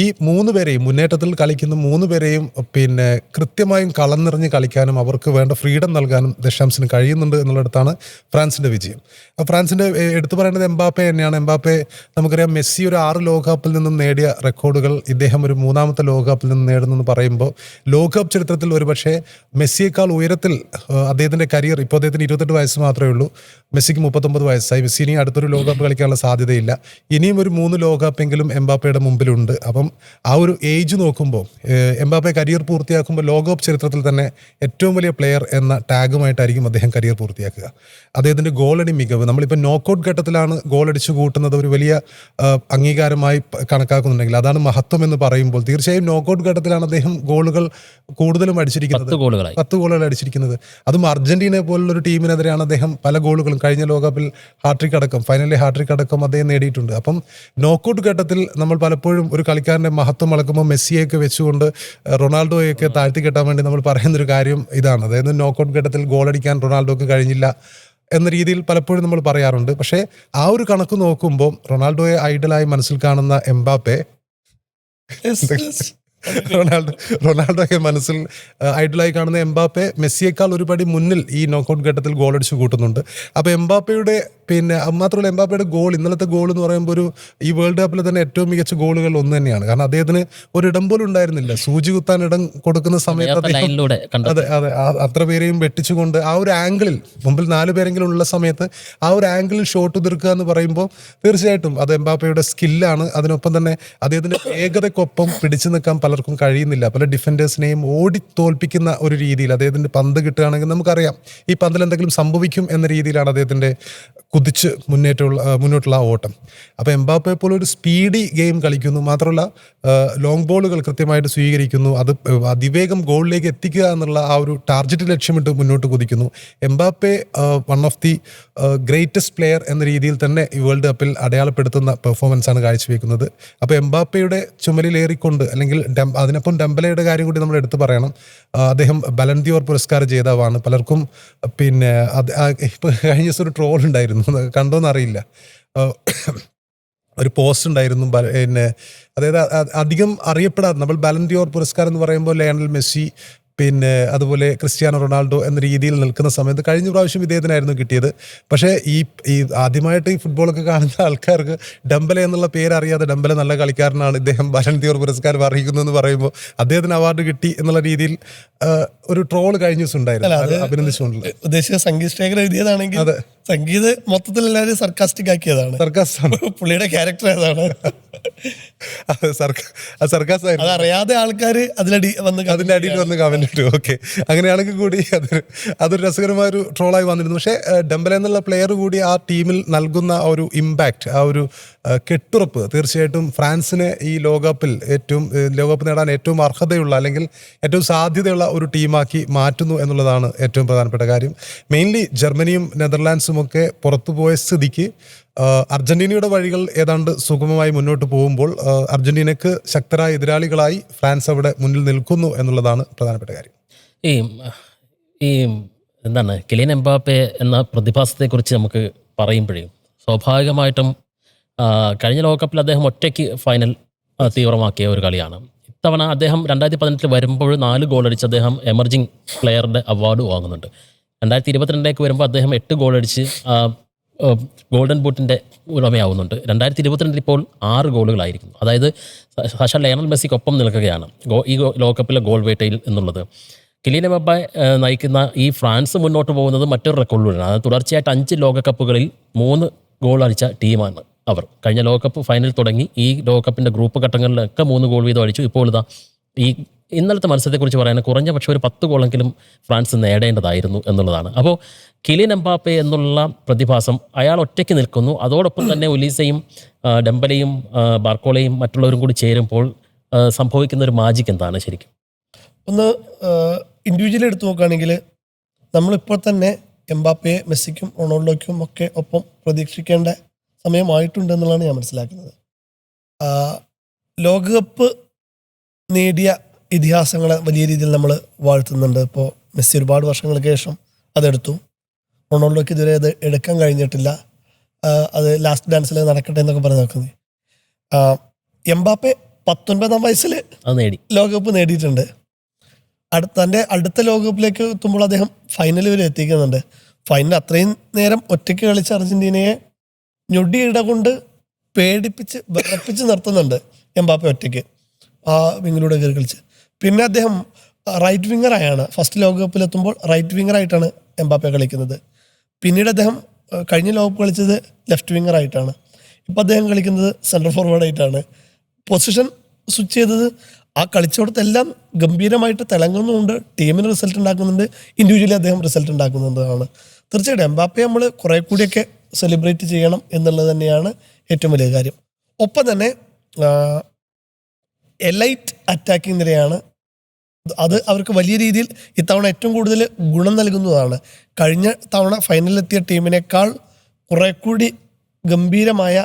[SPEAKER 4] ഈ 3 പേരെയും മുന്നേറ്റത്തിൽ കളിക്കുന്ന 3 പേരെയും പിന്നെ കൃത്യമായും കളം നിറഞ്ഞ് കളിക്കാനും അവർക്ക് വേണ്ട ഫ്രീഡം നൽകാനും ദശാംശന് കഴിയുന്നുണ്ട് എന്നുള്ളിടത്താണ് ഫ്രാൻസിന്റെ വിജയം. ഫ്രാൻസിന്റെ എടുത്തു പറയേണ്ടത് എംബാപ്പെ തന്നെയാണ്. എംബാപ്പെ നമുക്കറിയാം, മെസ്സി ഒരു 6 ലോകകപ്പിൽ നിന്നും നേടിയ റെക്കോർഡുകൾ ഇദ്ദേഹം ഒരു 3ാമത്തെ ലോകകപ്പിൽ നിന്ന് നേടുന്നെന്ന് പറയുമ്പോൾ ലോകകപ്പ് ചരിത്രത്തിൽ ഒരുപക്ഷെ മെസ്സിയേക്കാൾ ഉയരത്തിൽ അദ്ദേഹത്തിന്റെ കരിയർ, ഇപ്പോൾ അദ്ദേഹത്തിന് 28 വയസ്സ് മാത്രമേ ഉള്ളൂ, മെസ്സിക്ക് 39 വയസ്സായി. മെസ്സി ഇനി അടുത്തൊരു ലോകകപ്പ് കളിക്കാനുള്ള സാധ്യതയില്ല. ഇനിയും ഒരു 3 ലോകകപ്പെങ്കിലും എംബാപ്പയുടെ മുമ്പിലുണ്ട്. അപ്പം ആ ഒരു ഏജ് നോക്കുമ്പോൾ എംബാപ്പെ കരിയർ പൂർത്തിയാക്കുമ്പോൾ ലോകകപ്പ് ചരിത്രത്തിൽ തന്നെ ഏറ്റവും വലിയ പ്ലെയർ എന്ന ടാഗുമായിട്ടായിരിക്കും അദ്ദേഹം കരിയർ പൂർത്തിയാക്കുക. അദ്ദേഹത്തിന്റെ ഗോളടി മികവ്, നമ്മളിപ്പോൾ നോക്കൌട്ട് ഘട്ടത്തിലാണ് ഗോളടിച്ചു കൂട്ടുന്നത് ഒരു വലിയ അംഗീകാരമായി കണക്കാക്കുന്നുണ്ടെങ്കിൽ അതാണ് മഹത്വം എന്ന് പറയുമ്പോൾ തീർച്ചയായും നോക്കൌട്ട് ഘട്ടത്തിലാണ് അദ്ദേഹം ഗോളുകൾ കൂടുതലും അടിച്ചിരിക്കുന്നത്. 10 ഗോളുകൾ അടിച്ചിരിക്കുന്നത്. അതും അർജന്റീനയെ പോലുള്ള ഒരു ടീമിനെതിരെയാണ് അദ്ദേഹം പല ഗോളുകളും കഴിഞ്ഞ ലോകകപ്പിൽ ഹാട്രിക് അടക്കം, ഫൈനലിലെ ഹാട്രിക് അടക്കം അദ്ദേഹം നേടിയിട്ടുണ്ട്. അപ്പം നോക്കൌട്ട് ഘട്ടത്തിൽ നമ്മൾ പലപ്പോഴും ഒരു കളിക്കാരന്റെ മഹത്വം അളക്കുമ്പോൾ മെസ്സിയൊക്കെ വെച്ചുകൊണ്ട് റൊണാൾഡോയൊക്കെ താഴ്ത്തി കെട്ടാൻ വേണ്ടി നമ്മൾ പറയുന്നൊരു കാര്യം ഇതാണ്. അതായത് നോക്കൌട്ട് ഘട്ടത്തിൽ ഗോളടിക്കാൻ റൊണാൾഡോക്ക് കഴിഞ്ഞില്ല എന്ന രീതിയിൽ പലപ്പോഴും നമ്മൾ പറയാറുണ്ട്. പക്ഷേ ആ ഒരു കണക്ക് നോക്കുമ്പോൾ റൊണാൾഡോയെ ഐഡലായി മനസ്സിൽ കാണുന്ന എംബാപ്പെ റൊണാൾഡോയെ മനസ്സിൽ ഐഡലായി കാണുന്ന എംബാപ്പെ മെസ്സിയേക്കാൾ ഒരുപടി മുന്നിൽ ഈ നോക്കൌട്ട് ഘട്ടത്തിൽ ഗോൾ അടിച്ചു കൂട്ടുന്നുണ്ട്. അപ്പോൾ എംബാപ്പയുടെ പിന്നെ മാത്രമല്ല എംബാപ്പയുടെ ഗോൾ, ഇന്നലത്തെ ഗോൾ എന്ന് പറയുമ്പോൾ ഈ വേൾഡ് കപ്പിൽ തന്നെ ഏറ്റവും മികച്ച ഗോളുകൾ ഒന്ന് തന്നെയാണ്. കാരണം അദ്ദേഹത്തിന് ഒരിടം പോലും ഉണ്ടായിരുന്നില്ല. സൂചി കുത്താൻ ഇടം കൊടുക്കുന്ന സമയത്ത് അതെ അത്ര പേരെയും വെട്ടിച്ചുകൊണ്ട് ആ ഒരു ആംഗിളിൽ മുമ്പിൽ 4 പേരെങ്കിലും ഉള്ള സമയത്ത് ആ ഒരു ആംഗിളിൽ ഷോട്ട് തീർക്കുക എന്ന് പറയുമ്പോൾ തീർച്ചയായിട്ടും അത് എംബാപ്പയുടെ സ്കില്ലാണ്. അതിനൊപ്പം തന്നെ അദ്ദേഹത്തിന്റെ വേഗതയ്ക്കൊപ്പം പിടിച്ചു നിൽക്കാൻ പലർക്കും കഴിയുന്നില്ല. പല ഡിഫൻഡേഴ്സിനെയും ഓടി തോൽപ്പിക്കുന്ന ഒരു രീതിയിൽ അദ്ദേഹത്തിന്റെ പന്ത് കിട്ടുകയാണെങ്കിൽ നമുക്കറിയാം ഈ പന്തിൽ എന്തെങ്കിലും സംഭവിക്കും എന്ന രീതിയിലാണ് അദ്ദേഹത്തിന്റെ കുതിച്ച് മുന്നോട്ടുള്ള ഓട്ടം. അപ്പോൾ എംബാപ്പയെ പോലെ ഒരു സ്പീഡി ഗെയിം കളിക്കുന്നു, മാത്രമല്ല ലോങ് ബോളുകൾ കൃത്യമായിട്ട് സ്വീകരിക്കുന്നു, അത് അതിവേഗം ഗോളിലേക്ക് എത്തിക്കുക എന്നുള്ള ആ ഒരു ടാർഗറ്റ് ലക്ഷ്യമിട്ട് മുന്നോട്ട് കുതിക്കുന്നു. Mbappe one of the greatest player എന്ന രീതിയിൽ തന്നെ ഈ വേൾഡ് കപ്പിൽ അടയാളപ്പെടുത്തുന്ന പെർഫോമൻസ് ആണ് കാഴ്ചവെക്കുന്നത്. അപ്പോൾ എംബാപ്പയുടെ ചുമലിലേറിക്കൊണ്ട്, അല്ലെങ്കിൽ അതിനൊപ്പം ഡെംബലയുടെ കാര്യം കൂടി നമ്മൾ എടുത്തു പറയണം. അദ്ദേഹം ബലൻ ദി ഓർ പുരസ്കാര ജേതാവാണ്. പലർക്കും പിന്നെ ഇപ്പോൾ കഴിഞ്ഞ ദിവസം ഒരു ട്രോൾ ഉണ്ടായിരുന്നു, കണ്ടോന്നറിയില്ല, ഒരു പോസ്റ്റ് ഉണ്ടായിരുന്നു. പിന്നെ അതായത് അധികം അറിയപ്പെടാതെ, നമ്മൾ ബലൻ ദി ഓർ പുരസ്കാരം എന്ന് പറയുമ്പോൾ ലയണൽ മെസ്സി പിന്നെ അതുപോലെ ക്രിസ്ത്യാനോ റൊണാൾഡോ എന്ന രീതിയിൽ നിൽക്കുന്ന സമയത്ത് കഴിഞ്ഞ പ്രാവശ്യം ഇദ്ദേഹത്തിനായിരുന്നു കിട്ടിയത്. പക്ഷേ ഈ ആദ്യമായിട്ട് ഈ ഫുട്ബോളൊക്കെ കാണുന്ന ആൾക്കാർക്ക് ഡെംബലെ എന്നുള്ള പേര് അറിയാതെ ഡെംബലെ നല്ല കളിക്കാരനാണ്, ഇദ്ദേഹം ബലൻ ദി ഓർ പുരസ്കാരം അറിയിക്കുന്നു എന്ന് പറയുമ്പോൾ അദ്ദേഹത്തിന് അവാർഡ് കിട്ടി എന്നുള്ള രീതിയിൽ ഒരു ട്രോൾ കഴിഞ്ഞ ദിവസം ഉണ്ടായിരുന്നു. അഭിനന്ദിച്ചുകൊണ്ടുള്ള
[SPEAKER 2] ഉദ്ദേശിച്ച സംഗീത ശേഖർ എഴുതിയതാണെങ്കിൽ
[SPEAKER 4] അതെ,
[SPEAKER 2] സംഗീത് മൊത്തത്തിൽ എല്ലാവരും സർക്കാസ്റ്റിക് ആക്കിയതാണ്. പുള്ളിയുടെ ക്യാരക്ടർ ഏതാണ്
[SPEAKER 4] സർക്കാസ്
[SPEAKER 2] അത് അറിയാതെ ആൾക്കാർ അതിന്റെ
[SPEAKER 4] അടിയിൽ വന്ന് കമന്റ് ഇട്ടു. ഓക്കെ, അങ്ങനെയാണെങ്കിൽ കൂടി അതൊരു രസകരമായൊരു ട്രോളായി വന്നിരുന്നു. പക്ഷേ ഡെംബലെ എന്നുള്ള പ്ലെയർ കൂടി ആ ടീമിൽ നൽകുന്ന ആ ഒരു ഇമ്പാക്ട്, ആ ഒരു കെട്ടുറപ്പ് തീർച്ചയായിട്ടും ഫ്രാൻസിനെ ഈ ലോകകപ്പിൽ ലോകകപ്പ് നേടാൻ ഏറ്റവും അർഹതയുള്ള അല്ലെങ്കിൽ ഏറ്റവും സാധ്യതയുള്ള ഒരു ടീമാക്കി മാറ്റുന്നു എന്നുള്ളതാണ് ഏറ്റവും പ്രധാനപ്പെട്ട കാര്യം. മെയിൻലി ജർമ്മനിയും നെതർലാൻഡ്സും ഒക്കെ പുറത്തുപോയ സ്ഥിതിക്ക് അർജന്റീനയുടെ വഴികൾ ഏതാണ്ട് സുഗമമായി മുന്നോട്ട് പോകുമ്പോൾ അർജന്റീനയ്ക്ക് ശക്തരായ എതിരാളികളായി ഫ്രാൻസ് അവിടെ മുന്നിൽ നിൽക്കുന്നു എന്നുള്ളതാണ് പ്രധാനപ്പെട്ട കാര്യം.
[SPEAKER 1] ഈ എന്താണ് കിലിയൻ എംബാപ്പെ എന്ന പ്രതിഭാസത്തെക്കുറിച്ച് നമുക്ക് പറയുമ്പോഴേ സ്വാഭാവികമായിട്ടും കഴിഞ്ഞ ലോകകപ്പിൽ അദ്ദേഹം ഒറ്റയ്ക്ക് ഫൈനൽ തീവ്രമാക്കിയ ഒരു കളിയാണ്. ഇത്തവണ അദ്ദേഹം 2018 വരുമ്പോൾ 4 ഗോളടിച്ച് അദ്ദേഹം എമർജിങ് പ്ലെയറുടെ അവാർഡ് വാങ്ങുന്നുണ്ട്. 2022 വരുമ്പോൾ അദ്ദേഹം 8 ഗോളടിച്ച് ഗോൾഡൻ ബൂട്ടിൻ്റെ ഉടമയാവുന്നുണ്ട്. 2022 ഇപ്പോൾ 6 ഗോളുകളായിരിക്കുന്നു. അതായത് ലയണൽ മെസ്സിക്കൊപ്പം നിൽക്കുകയാണ് ഈ ലോകകപ്പിലെ ഗോൾ വേട്ടയിൽ എന്നുള്ളത്. കിലിയൻ എംബാപ്പെ നയിക്കുന്ന ഈ ഫ്രാൻസ് മുന്നോട്ട് പോകുന്നത് മറ്റൊരു റെക്കോർഡിലാണ്. അത് തുടർച്ചയായിട്ട് 5 ലോകകപ്പുകളിൽ 3 ഗോൾ അടിച്ച ടീമാണ് അവർ. കഴിഞ്ഞ ലോകകപ്പ് ഫൈനൽ തുടങ്ങി ഈ ലോകകപ്പിൻ്റെ ഗ്രൂപ്പ് ഘട്ടങ്ങളിലൊക്കെ 3 ഗോൾ വീതം അടിച്ചു. ഇപ്പോൾ ഇതാ ഈ ഇന്നലത്തെ മത്സരത്തെക്കുറിച്ച് പറയാൻ കുറഞ്ഞ പക്ഷേ ഒരു 10 ഗോളെങ്കിലും ഫ്രാൻസ് നേടേണ്ടതായിരുന്നു എന്നുള്ളതാണ്. അപ്പോൾ കിലിയൻ എംബാപ്പെ എന്നുള്ള പ്രതിഭാസം അയാൾ ഒറ്റയ്ക്ക് നിൽക്കുന്നു. അതോടൊപ്പം തന്നെ ഒലീസയും ഡെംബലയും ബാർക്കോളയും മറ്റുള്ളവരും കൂടി ചേരുമ്പോൾ സംഭവിക്കുന്ന ഒരു മാജിക് എന്താണ് ശരിക്കും?
[SPEAKER 2] ഒന്ന് ഇൻഡിവിജ്വലി എടുത്തു നോക്കുകയാണെങ്കിൽ നമ്മളിപ്പോൾ തന്നെ എംബാപ്പയെ മെസ്സിക്കും റൊണാൾഡോയ്ക്കും ഒക്കെ ഒപ്പം പ്രതീക്ഷിക്കേണ്ട സമയമായിട്ടുണ്ട് എന്നുള്ളതാണ് ഞാൻ മനസ്സിലാക്കുന്നത്. ലോകകപ്പ് നേടിയ ഇതിഹാസങ്ങളെ വലിയ രീതിയിൽ നമ്മൾ വാഴ്ത്തുന്നുണ്ട്. ഇപ്പോൾ മെസ്സി ഒരുപാട് വർഷങ്ങൾക്ക് ശേഷം അതെടുത്തു. റൊണാൾഡോയ്ക്ക് ഇതുവരെ അത് എടുക്കാൻ കഴിഞ്ഞിട്ടില്ല. അത് ലാസ്റ്റ് ഡാൻസിൽ നടക്കട്ടെ എന്നൊക്കെ പറഞ്ഞ് നോക്കുന്നത്. എംബാപ്പെ 19-ാം വയസ്സിൽ
[SPEAKER 1] അത് നേടി
[SPEAKER 2] ലോകകപ്പ് നേടിയിട്ടുണ്ട്. തൻ്റെ അടുത്ത ലോകകപ്പിലേക്ക് എത്തുമ്പോൾ അദ്ദേഹം ഫൈനൽ വരെ എത്തിക്കുന്നുണ്ട്. ഫൈനൽ അത്രയും നേരം ഒറ്റയ്ക്ക് കളിച്ച അർജന്റീനയെ ഞൊടിയിട കൊണ്ട് പേടിപ്പിച്ച് വിറപ്പിച്ച് നിർത്തുന്നുണ്ട് എംബാപ്പെ ഒറ്റയ്ക്ക് ആ വിങ്ങിലൂടെ കയറി കളിച്ച്. പിന്നെ അദ്ദേഹം റൈറ്റ് വിങ്ങറായാണ് ഫസ്റ്റ് ലോകകപ്പിലെത്തുമ്പോൾ റൈറ്റ് വിങ്ങറായിട്ടാണ് എംബാപ്പെ കളിക്കുന്നത്. പിന്നീട് അദ്ദേഹം കഴിഞ്ഞ ലോകകപ്പ് കളിച്ചത് ലെഫ്റ്റ് വിങ്ങറായിട്ടാണ്. ഇപ്പം അദ്ദേഹം കളിക്കുന്നത് സെൻട്രൽ ഫോർവേഡായിട്ടാണ്. പൊസിഷൻ സ്വിച്ച് ചെയ്തത് ആ കളിച്ചോടത്തെല്ലാം ഗംഭീരമായിട്ട് തിളങ്ങുന്നുണ്ട്, ടീമിന് റിസൾട്ട് ഉണ്ടാക്കുന്നുണ്ട്, ഇൻഡിവിജ്വലി അദ്ദേഹം റിസൾട്ട് ഉണ്ടാക്കുന്നതാണ്. തീർച്ചയായിട്ടും എംബാപ്പെ നമ്മൾ കുറേ കൂടിയൊക്കെ സെലിബ്രേറ്റ് ചെയ്യണം എന്നുള്ളത് തന്നെയാണ് ഏറ്റവും വലിയ കാര്യം. ഒപ്പം തന്നെ എലൈറ്റ് അറ്റാക്കിംഗ് നിരയാണ്. അത് അവർക്ക് വലിയ രീതിയിൽ ഇത്തവണ ഏറ്റവും കൂടുതൽ ഗുണം നൽകുന്നതാണ്. കഴിഞ്ഞ തവണ ഫൈനലിലെത്തിയ ടീമിനേക്കാൾ കുറെ കൂടി ഗംഭീരമായ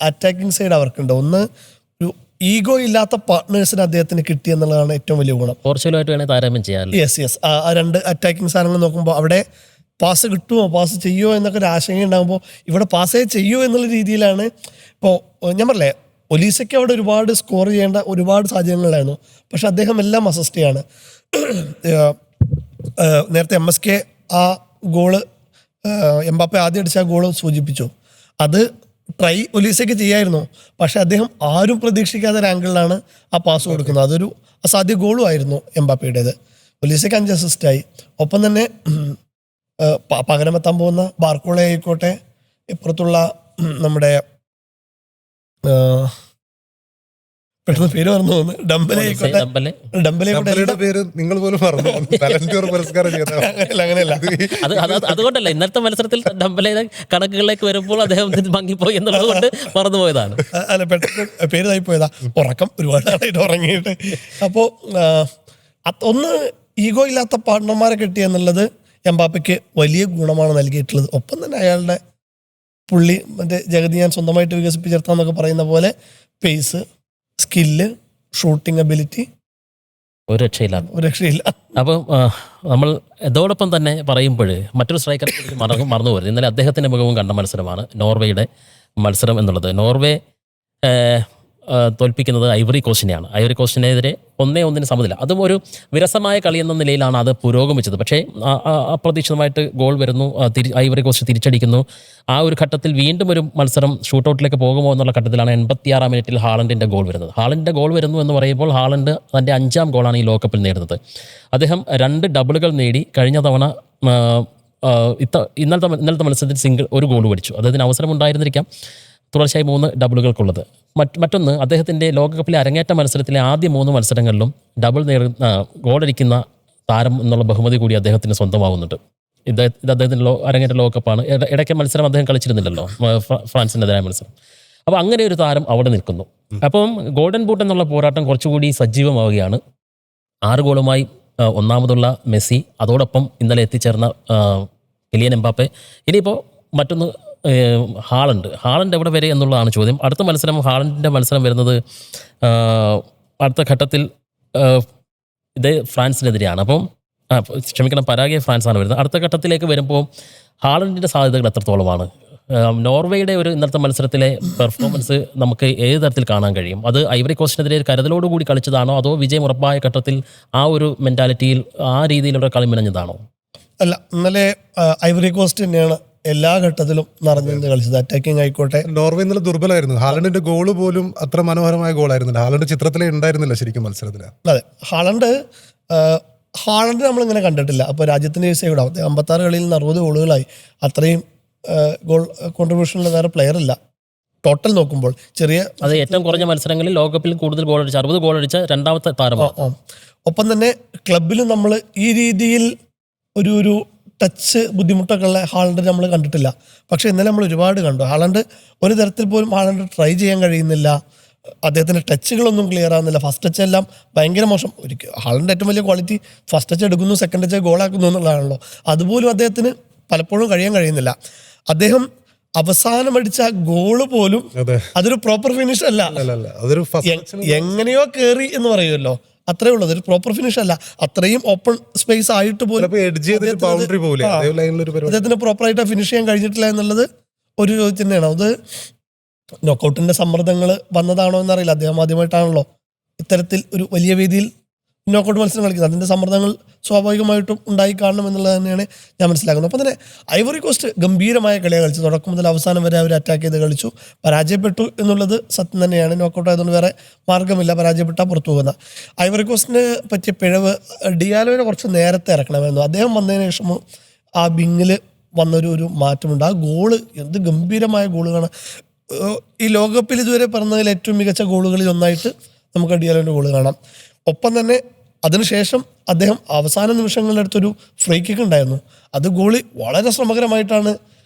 [SPEAKER 2] അറ്റാക്കിംഗ് സൈഡ് അവർക്കുണ്ട്. ഒന്ന്, ഒരു ഈഗോ ഇല്ലാത്ത പാർട്ട്നേഴ്സിന് അദ്ദേഹത്തിന് കിട്ടി എന്നുള്ളതാണ് ഏറ്റവും വലിയ ഗുണം.
[SPEAKER 1] പോർച്ചുഗലുമായിട്ട് വേണമെങ്കിൽ താരതമ്യം ചെയ്യാം.
[SPEAKER 2] യെസ് ആ രണ്ട് അറ്റാക്കിംഗ് സാധനങ്ങൾ നോക്കുമ്പോൾ അവിടെ പാസ് കിട്ടുമോ, പാസ് ചെയ്യുമോ എന്നൊക്കെ ഒരു ആശങ്ക ഉണ്ടാകുമ്പോൾ ഇവിടെ പാസ്സേ ചെയ്യുമോ എന്നുള്ള രീതിയിലാണ്. ഇപ്പോൾ ഞാൻ പറഞ്ഞില്ലേ, ഒലീസയ്ക്ക് അവിടെ ഒരുപാട് സ്കോർ ചെയ്യേണ്ട ഒരുപാട് സാഹചര്യങ്ങളുണ്ടായിരുന്നു. പക്ഷെ അദ്ദേഹം എല്ലാം അസിസ്റ്റ് ചെയ്യാണ്. നേരത്തെ MSK ആ ഗോള് എംബാപ്പെ ആദ്യം അടിച്ച ആ ഗോള് സൂചിപ്പിച്ചു. അത് ട്രൈ ഒലീസയ്ക്ക് ചെയ്യായിരുന്നു. പക്ഷെ അദ്ദേഹം ആരും പ്രതീക്ഷിക്കാത്ത ഒരു ആംഗിളിലാണ് ആ പാസ് കൊടുക്കുന്നത്. അതൊരു അസാധ്യ ഗോളും ആയിരുന്നു എംബാപ്പയുടേത്. ഒലീസയ്ക്ക് 5 അസിസ്റ്റായി. ഒപ്പം തന്നെ പകരമെത്താൻ പോകുന്ന ബാർക്കോള ആയിക്കോട്ടെ, ഇപ്പുറത്തുള്ള നമ്മുടെ പെട്ടെന്ന് പേര് പറഞ്ഞു പോകുന്നത് ഡംബലെ ആയിക്കോട്ടെ,
[SPEAKER 4] ഡംബലയുടെ പേര് നിങ്ങൾ പോലും പറഞ്ഞു. പുരസ്കാരം
[SPEAKER 2] അങ്ങനെയല്ല.
[SPEAKER 1] അതുകൊണ്ടല്ല ഇന്നത്തെ മത്സരത്തിൽ ഡംബലയുടെ കണക്കുകളിലേക്ക് വരുമ്പോൾ അദ്ദേഹം ഭംഗിപ്പോയി എന്നുള്ളത് കൊണ്ട് മറന്നുപോയതാണ്.
[SPEAKER 2] അല്ല, പെട്ടെന്ന് പേര് തായിപ്പോയതാ. ഉറക്കം ഒരുപാട് നാളായിട്ട് ഉറങ്ങിയിട്ട്. അപ്പോൾ ഒന്ന്, ഈഗോ ഇല്ലാത്ത പാർട്ട്ണർമാരെ കിട്ടിയ എന്നുള്ളത് എംബാപ്പയ്ക്ക് വലിയ ഗുണമാണ് നൽകിയിട്ടുള്ളത്. ഒപ്പം തന്നെ അയാളുടെ പുള്ളി മറ്റേ ജഗതി ഞാൻ സ്വന്തമായിട്ട് വികസിപ്പിച്ചെടുത്താന്നൊക്കെ പറയുന്ന പോലെ പേസ്, സ്കില്ല്, ഷൂട്ടിംഗ് എബിലിറ്റി
[SPEAKER 1] ഒരു രക്ഷയില്ല. അപ്പം നമ്മൾ ഇതോടൊപ്പം തന്നെ പറയുമ്പോൾ മറ്റൊരു സ്ട്രൈക്കറെ കുറിച്ച് മറന്നു പോരുത്. ഇന്നലെ അദ്ദേഹത്തിൻ്റെ മുഖവും കണ്ട മത്സരമാണ് നോർവേയുടെ മത്സരം എന്നുള്ളത്. നോർവേ തോൽപ്പിക്കുന്നത് ഐവറി കോസ്റ്റിനെയാണ്. ഐവറി കോസ്റ്റിനെതിരെ 1-1 സമനില. അതും ഒരു വിരസമായ കളി എന്ന നിലയിലാണ് അത് പുരോഗമിച്ചത്. പക്ഷേ അപ്രതീക്ഷിതമായിട്ട് ഗോൾ വരുന്നു, ഐവറി കോസ്റ്റ് തിരിച്ചടിക്കുന്നു. ആ ഒരു ഘട്ടത്തിൽ വീണ്ടും ഒരു മത്സരം ഷൂട്ടൗട്ടിലേക്ക് പോകുമോ എന്നുള്ള ഘട്ടത്തിലാണ് 86-ാം മിനിറ്റിൽ ഹാളണ്ടിൻ്റെ ഗോൾ വരുന്നത്. ഹാളണ്ടിൻ്റെ ഗോൾ വരുന്നു എന്ന് പറയുമ്പോൾ ഹാളണ്ട് തൻ്റെ 5ാം ഗോളാണ് ഈ ലോകകപ്പിൽ നേടുന്നത്. അദ്ദേഹം 2 ഡബിളുകൾ നേടി. കഴിഞ്ഞ തവണ ഇന്നലത്തെ മത്സരത്തിൽ ഒരു ഗോൾ പഠിച്ചു. അദ്ദേഹത്തിന് അവസരം ഉണ്ടായിരുന്നിരിക്കാം തുടർച്ചയായി 3 ഡബിളുകൾക്കുള്ളത്. മറ്റൊന്ന്, അദ്ദേഹത്തിൻ്റെ ലോകകപ്പിലെ അരങ്ങേറ്റ മത്സരത്തിലെ ആദ്യ 3 മത്സരങ്ങളിലും ഡബിൾ ഗോളടിക്കുന്ന താരം എന്നുള്ള ബഹുമതി കൂടി അദ്ദേഹത്തിന് സ്വന്തമാവുന്നുണ്ട്. ഇത് അദ്ദേഹത്തിൻ്റെ അരങ്ങേറ്റ ലോകകപ്പാണ്. ഇടയ്ക്ക് മത്സരം അദ്ദേഹം കളിച്ചിരുന്നില്ലല്ലോ, ഫ്രാൻസിനെതിരായ മത്സരം. അപ്പോൾ അങ്ങനെ ഒരു താരം അവിടെ നിൽക്കുന്നു. അപ്പം ഗോൾഡൻ ബൂട്ട് എന്നുള്ള പോരാട്ടം കുറച്ചുകൂടി സജീവമാവുകയാണ്. 6 ഗോളുമായി ഒന്നാമതുള്ള മെസ്സി, അതോടൊപ്പം ഇന്നലെ എത്തിച്ചേർന്ന കിലിയൻ എംബാപ്പെ. ഇനിയിപ്പോൾ മറ്റൊന്ന് ഹാളണ്ട് എവിടെ വരെ എന്നുള്ളതാണ് ചോദ്യം. അടുത്ത മത്സരം ഹാളണ്ടിൻ്റെ മത്സരം വരുന്നത് അടുത്ത ഘട്ടത്തിൽ ഇത് ഫ്രാൻസിനെതിരെയാണ്. അപ്പം പരാഗെ ഫ്രാൻസാണ് വരുന്നത്. അടുത്ത ഘട്ടത്തിലേക്ക് വരുമ്പോൾ ഹാളണ്ടിൻ്റെ സാധ്യതകൾ എത്രത്തോളമാണ്? നോർവേയുടെ ഒരു ഇന്നത്തെ മത്സരത്തിലെ പെർഫോമൻസ് നമുക്ക് ഏത് തരത്തിൽ കാണാൻ കഴിയും? അത് ഐവറി കോസ്റ്റിനെതിരെ കരുതലോടുകൂടി കളിച്ചതാണോ, അതോ വിജയം ഉറപ്പായ ഘട്ടത്തിൽ ആ ഒരു മെൻറ്റാലിറ്റിയിൽ ആ രീതിയിലുള്ള കളി മിനഞ്ഞതാണോ?
[SPEAKER 2] അല്ല, ഇന്നലെ ഐവറി കോസ്റ്റ് തന്നെയാണ് എല്ലാ ഘട്ടത്തിലും നിറഞ്ഞു കളിച്ചത്. അറ്റാക്കിംഗ് ആയിക്കോട്ടെ.
[SPEAKER 4] നോർവേ ഇന്നലെ ദുർബലമായിരുന്നു. ഹാലണ്ടിന്റെ ഗോള് പോലും അത്ര മനോഹരമായ ഗോളായിരുന്നില്ല. ഹാലണ്ട് ചിത്രത്തിലേ ഉണ്ടായിരുന്നില്ല ശരിക്കും മത്സരത്തിൽ.
[SPEAKER 2] അതെ, ഹാളണ്ട് നമ്മളിങ്ങനെ കണ്ടിട്ടില്ല. അപ്പോൾ രാജ്യത്തിൻ്റെ വിഷയം 56 കളിയിൽ നിന്ന് 60 ഗോളുകളായി. അത്രയും ഗോൾ കോൺട്രിബ്യൂഷനുള്ള വേറെ പ്ലെയർ ഇല്ല ടോട്ടൽ നോക്കുമ്പോൾ.
[SPEAKER 1] അത് ഏറ്റവും കുറഞ്ഞ മത്സരങ്ങളിൽ ലോകകപ്പിൽ കൂടുതൽ ഗോൾ അടിച്ച 60 ഗോൾ അടിച്ച രണ്ടാമത്തെ താരമാണ്.
[SPEAKER 2] ഒപ്പം തന്നെ ക്ലബിൽ നമ്മൾ ഈ രീതിയിൽ ഒരു ടച്ച് ബുദ്ധിമുട്ടൊക്കെ ഉള്ള ഹാളണ്ട് നമ്മൾ കണ്ടിട്ടില്ല. പക്ഷെ ഇന്നലെ നമ്മൾ ഒരുപാട് കണ്ടു. ഹാളണ്ട് ഒരു തരത്തിൽ പോലും ഹാളണ്ട് ട്രൈ ചെയ്യാൻ കഴിയുന്നില്ല. അദ്ദേഹത്തിൻ്റെ ടച്ചുകളൊന്നും ക്ലിയർ ആകുന്നില്ല. ഫസ്റ്റ് ടച്ച് എല്ലാം ഭയങ്കര മോശം. ഹാളണ്ട് ഏറ്റവും വലിയ ക്വാളിറ്റി ഫസ്റ്റ് ടച്ച് എടുക്കുന്നു, സെക്കൻഡ് ടച്ച് ഗോളാക്കുന്നു എന്നുള്ളതാണല്ലോ. അതുപോലും അദ്ദേഹത്തിന് പലപ്പോഴും കഴിയുന്നില്ല. അദ്ദേഹം അവസാനം അടിച്ച ഗോള് പോലും അതൊരു പ്രോപ്പർ ഫിനിഷ് അല്ല, എങ്ങനെയോ കയറി എന്ന് പറയുമല്ലോ. അത്രേ ഉള്ളത്, ഒരു പ്രോപ്പർ ഫിനിഷ് അല്ല. അത്രയും ഓപ്പൺ സ്പേസ് ആയിട്ട് പോലും
[SPEAKER 4] എഡ്ജ് ചെയ്തിട്ട് ബൗണ്ടറി പോലെ
[SPEAKER 2] അദ്ദേഹത്തിന് പ്രോപ്പറായിട്ട് ഫിനിഷ് ചെയ്യാൻ കഴിഞ്ഞിട്ടില്ല എന്നുള്ളത് ഒരു ചോദ്യം തന്നെയാണ്. അത് നോക്കൗട്ടിന്റെ സമ്മർദ്ദങ്ങൾ വന്നതാണോ എന്നറിയില്ല. അദ്ദേഹം ആദ്യമായിട്ടാണല്ലോ ഇത്തരത്തിൽ ഒരു വലിയ വേദിയിൽ നോക്കൗട്ട് മത്സരം കളിക്കുന്നത്. അതിന്റെ സമ്മർദ്ദങ്ങൾ സ്വാഭാവികമായിട്ടും ഉണ്ടായി കാണണം എന്നുള്ളത് തന്നെയാണ് ഞാൻ മനസ്സിലാക്കുന്നത്. അപ്പം തന്നെ ഐവറി കോസ്റ്റ് ഗംഭീരമായ കളിയാണ് കളിച്ചു. തുടക്കം മുതൽ അവസാനം വരെ അവർ അറ്റാക്ക് ചെയ്ത് കളിച്ചു. പരാജയപ്പെട്ടു എന്നുള്ളത് സത്യം തന്നെയാണ്. നോക്കൗട്ട് ആയതുകൊണ്ട് വേറെ മാർഗ്ഗമില്ല, പരാജയപ്പെട്ടാൽ പുറത്തു പോകുന്ന. ഐവറി കോസ്റ്റിന് പറ്റിയ പിഴവ് ഡിയാലോനെ കുറച്ച് നേരത്തെ ഇറക്കണമായിരുന്നു. അദ്ദേഹം വന്നതിന് ശേഷം ആ ബിങ്ങിൽ വന്നൊരു മാറ്റമുണ്ട്. ആ ഗോള് എന്ത് ഗംഭീരമായ ഗോളുകളാണ്. ഈ ലോകകപ്പിൽ ഇതുവരെ പറഞ്ഞതിൽ ഏറ്റവും മികച്ച ഗോളുകളിൽ ഒന്നായിട്ട് നമുക്ക് ഡിയാലോൻ്റെ ഗോള് കാണാം. ഒപ്പം തന്നെ അതിനുശേഷം അദ്ദേഹം അവസാന നിമിഷങ്ങളുടെ അടുത്തൊരു ഫ്രീ കിക്ക് ഉണ്ടായിരുന്നു. അത് ഗോളി വളരെ ശ്രമകരമായിട്ടാണ്